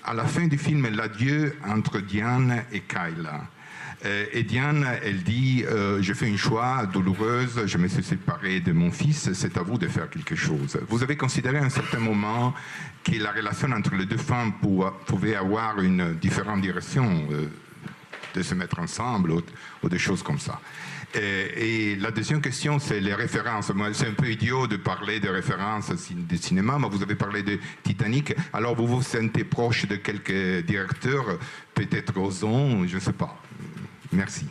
À la fin du film, l'adieu entre Diane et Kayla. Et Diane, elle dit je fais un choix douloureuse, je me suis séparée de mon fils, c'est à vous de faire quelque chose. Vous avez considéré à un certain moment que la relation entre les deux femmes pouvait avoir une différente direction, de se mettre ensemble ou des choses comme ça. Et la deuxième question, c'est les références. Moi, c'est un peu idiot de parler de références de cinéma, mais vous avez parlé de Titanic. Alors, vous vous sentez proche de quelques directeurs, peut-être Ozon, je ne sais pas. Merci.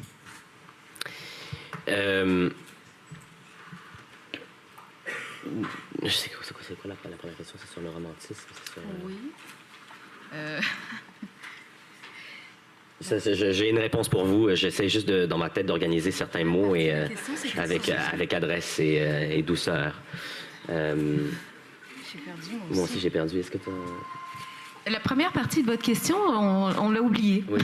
Je sais c'est quoi la première question? C'est sur le romantisme? Oui. J'ai une réponse pour vous. J'essaie juste dans ma tête d'organiser certains mots et, avec adresse et douceur. J'ai perdu, moi aussi j'ai perdu. Est-ce que tu La première partie de votre question, on l'a oubliée. Oui,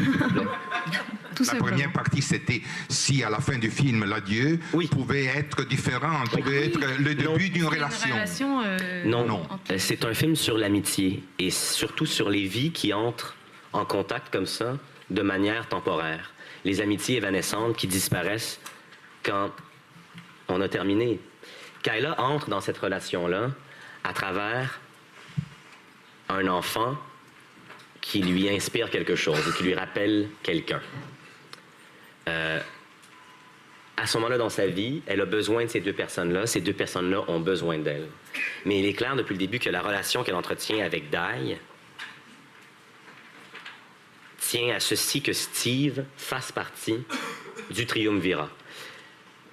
la première partie, c'était si à la fin du film, l'adieu pouvait être différent, pouvait être le début d'une relation. Non. C'est un film sur l'amitié et surtout sur les vies qui entrent en contact comme ça de manière temporaire. Les amitiés évanescentes qui disparaissent quand on a terminé. Kayla entre dans cette relation-là à travers un enfant qui lui inspire quelque chose et qui lui rappelle quelqu'un. À ce moment-là dans sa vie, elle a besoin de ces deux personnes-là. Ces deux personnes-là ont besoin d'elle. Mais il est clair depuis le début que la relation qu'elle entretient avec Dai tient à ceci que Steve fasse partie du triumvirat.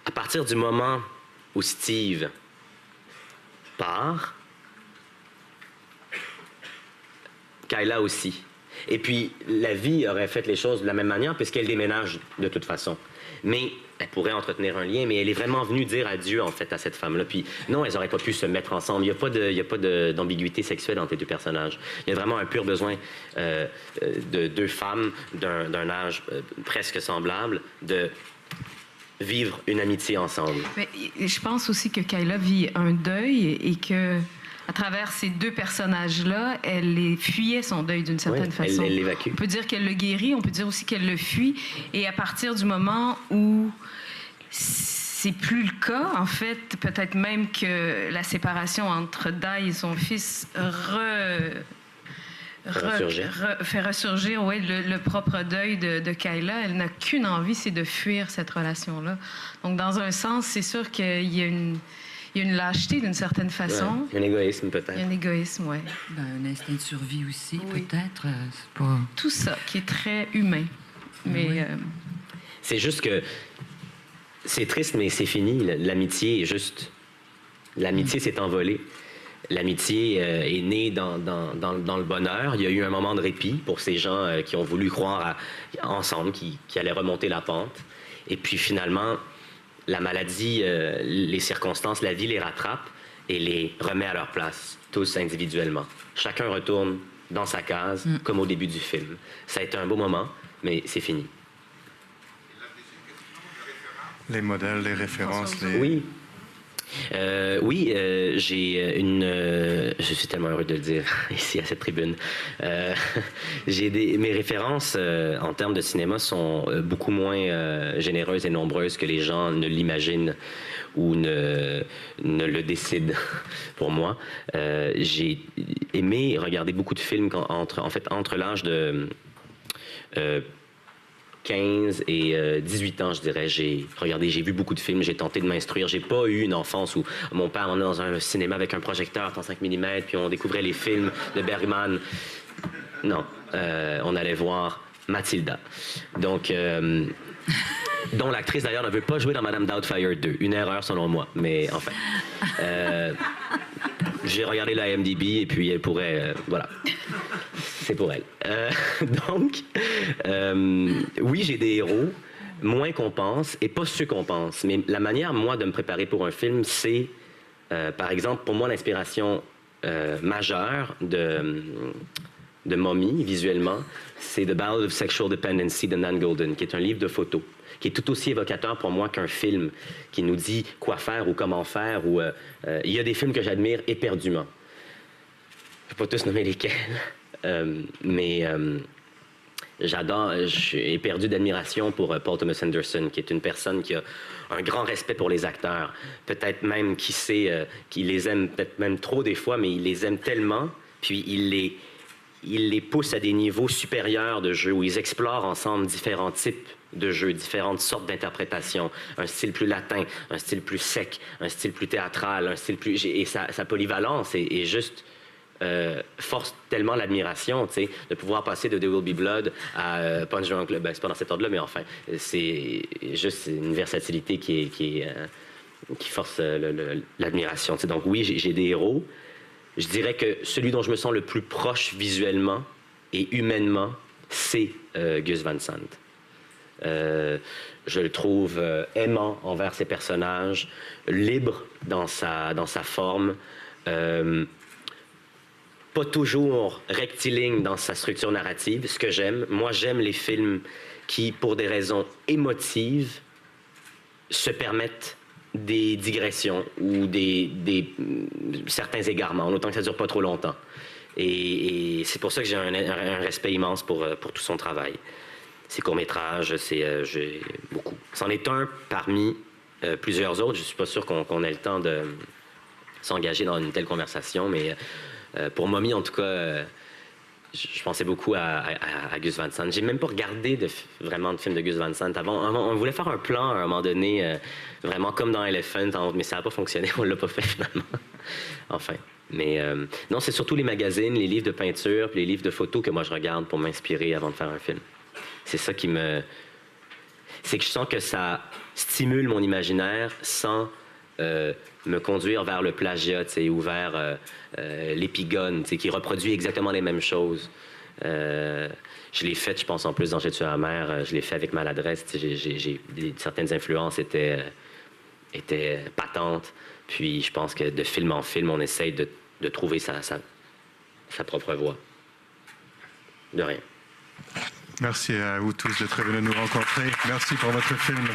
À partir du moment où Steve part, Kayla aussi. Et puis, la vie aurait fait les choses de la même manière puisqu'elle déménage de toute façon. Mais elle pourrait entretenir un lien, mais elle est vraiment venue dire adieu, en fait, à cette femme-là. Puis non, elles n'auraient pas pu se mettre ensemble. Il n'y a pas d'ambiguïté sexuelle entre les deux personnages. Il y a vraiment un pur besoin de deux femmes d'un âge presque semblable de vivre une amitié ensemble. Mais je pense aussi que Kayla vit un deuil et que travers ces deux personnages-là, elle fuyait son deuil d'une certaine façon. Elle l'évacue. On peut dire qu'elle le guérit, on peut dire aussi qu'elle le fuit. Et à partir du moment où c'est plus le cas, en fait, peut-être même que la séparation entre Dai et son fils fait ressurgir le propre deuil de Kayla. Elle n'a qu'une envie, c'est de fuir cette relation-là. Donc, dans un sens, c'est sûr qu'il y a une lâcheté d'une certaine façon. Un égoïsme, peut-être. Il y a un égoïsme, oui. Un instinct de survie aussi, peut-être. C'est pas... Tout ça qui est très humain. Mais c'est juste que c'est triste, mais c'est fini. L'amitié est juste... L'amitié s'est envolée. L'amitié est née dans le bonheur. Il y a eu un moment de répit pour ces gens qui ont voulu croire ensemble, qui allaient remonter la pente. Et puis finalement, la maladie, les circonstances, la vie les rattrape et les remet à leur place, tous individuellement. Chacun retourne dans sa case, comme au début du film. Ça a été un beau moment, mais c'est fini. Les modèles, les références, les... Oui. J'ai je suis tellement heureux de le dire ici à cette tribune. Mes références en termes de cinéma sont beaucoup moins généreuses et nombreuses que les gens ne l'imaginent ou ne le décident pour moi. J'ai aimé regarder beaucoup de films entre l'âge de 15 et 18 ans, je dirais. J'ai vu beaucoup de films, j'ai tenté de m'instruire. J'ai pas eu une enfance où mon père m'emmenait dans un cinéma avec un projecteur 35 mm, puis on découvrait les films de Bergman. Non, on allait voir Mathilda. Donc, dont l'actrice d'ailleurs ne veut pas jouer dans Madame Doubtfire 2. Une erreur selon moi, mais enfin. J'ai regardé la IMDb et puis elle pourrait... voilà. C'est pour elle. Donc, oui, j'ai des héros, moins qu'on pense, et pas ceux qu'on pense. Mais la manière, moi, de me préparer pour un film, c'est, par exemple, pour moi, l'inspiration majeure de Mommy, visuellement, c'est The Ballad of Sexual Dependency de Nan Goldin, qui est un livre de photos, qui est tout aussi évocateur pour moi qu'un film qui nous dit quoi faire ou comment faire. Ou il y a des films que j'admire éperdument. Je ne vais pas tous nommer lesquels. Mais j'adore, je suis éperdu d'admiration pour Paul Thomas Anderson, qui est une personne qui a un grand respect pour les acteurs. Peut-être même, qui sait, qu'il les aime peut-être même trop des fois, mais il les aime tellement, puis il les pousse à des niveaux supérieurs de jeu, où ils explorent ensemble différents types de jeux, différentes sortes d'interprétations, un style plus latin, un style plus sec, un style plus théâtral, un style plus... Et sa polyvalence est juste... force tellement l'admiration, tu sais, de pouvoir passer de There Will Be Blood à Punch Drunk Love. Ben, c'est pas dans cet ordre-là, mais enfin, c'est juste une versatilité qui force l'admiration. Tu sais. Donc oui, j'ai des héros. Je dirais que celui dont je me sens le plus proche visuellement et humainement, c'est Gus Van Sant. Je le trouve aimant envers ses personnages, libre dans sa forme, pas toujours rectiligne dans sa structure narrative, ce que j'aime. Moi, j'aime les films qui, pour des raisons émotives, se permettent des digressions ou certains égarements, autant que ça ne dure pas trop longtemps. Et c'est pour ça que j'ai un respect immense pour tout son travail. Ses courts-métrages, j'ai beaucoup. C'en est un parmi plusieurs autres. Je ne suis pas sûr qu'on ait le temps de s'engager dans une telle conversation, mais... pour Mommy, en tout cas, je pensais beaucoup à Gus Van Sant. J'ai même pas regardé vraiment de film de Gus Van Sant avant. On voulait faire un plan à un moment donné, vraiment comme dans Elephant, mais ça n'a pas fonctionné. On l'a pas fait finalement. Enfin. Mais non, c'est surtout les magazines, les livres de peinture, puis les livres de photos que moi je regarde pour m'inspirer avant de faire un film. C'est ça qui me... C'est que je sens que ça stimule mon imaginaire sans... me conduire vers le plagiat, ou vers l'épigone, qui reproduit exactement les mêmes choses. Je l'ai fait, je pense, en plus dans J'ai tué la mère, je l'ai fait avec maladresse. Certaines influences étaient patentes. Puis je pense que de film en film, on essaye de trouver sa propre voie. De rien. Merci à vous tous d'être venus nous rencontrer. Merci pour votre film.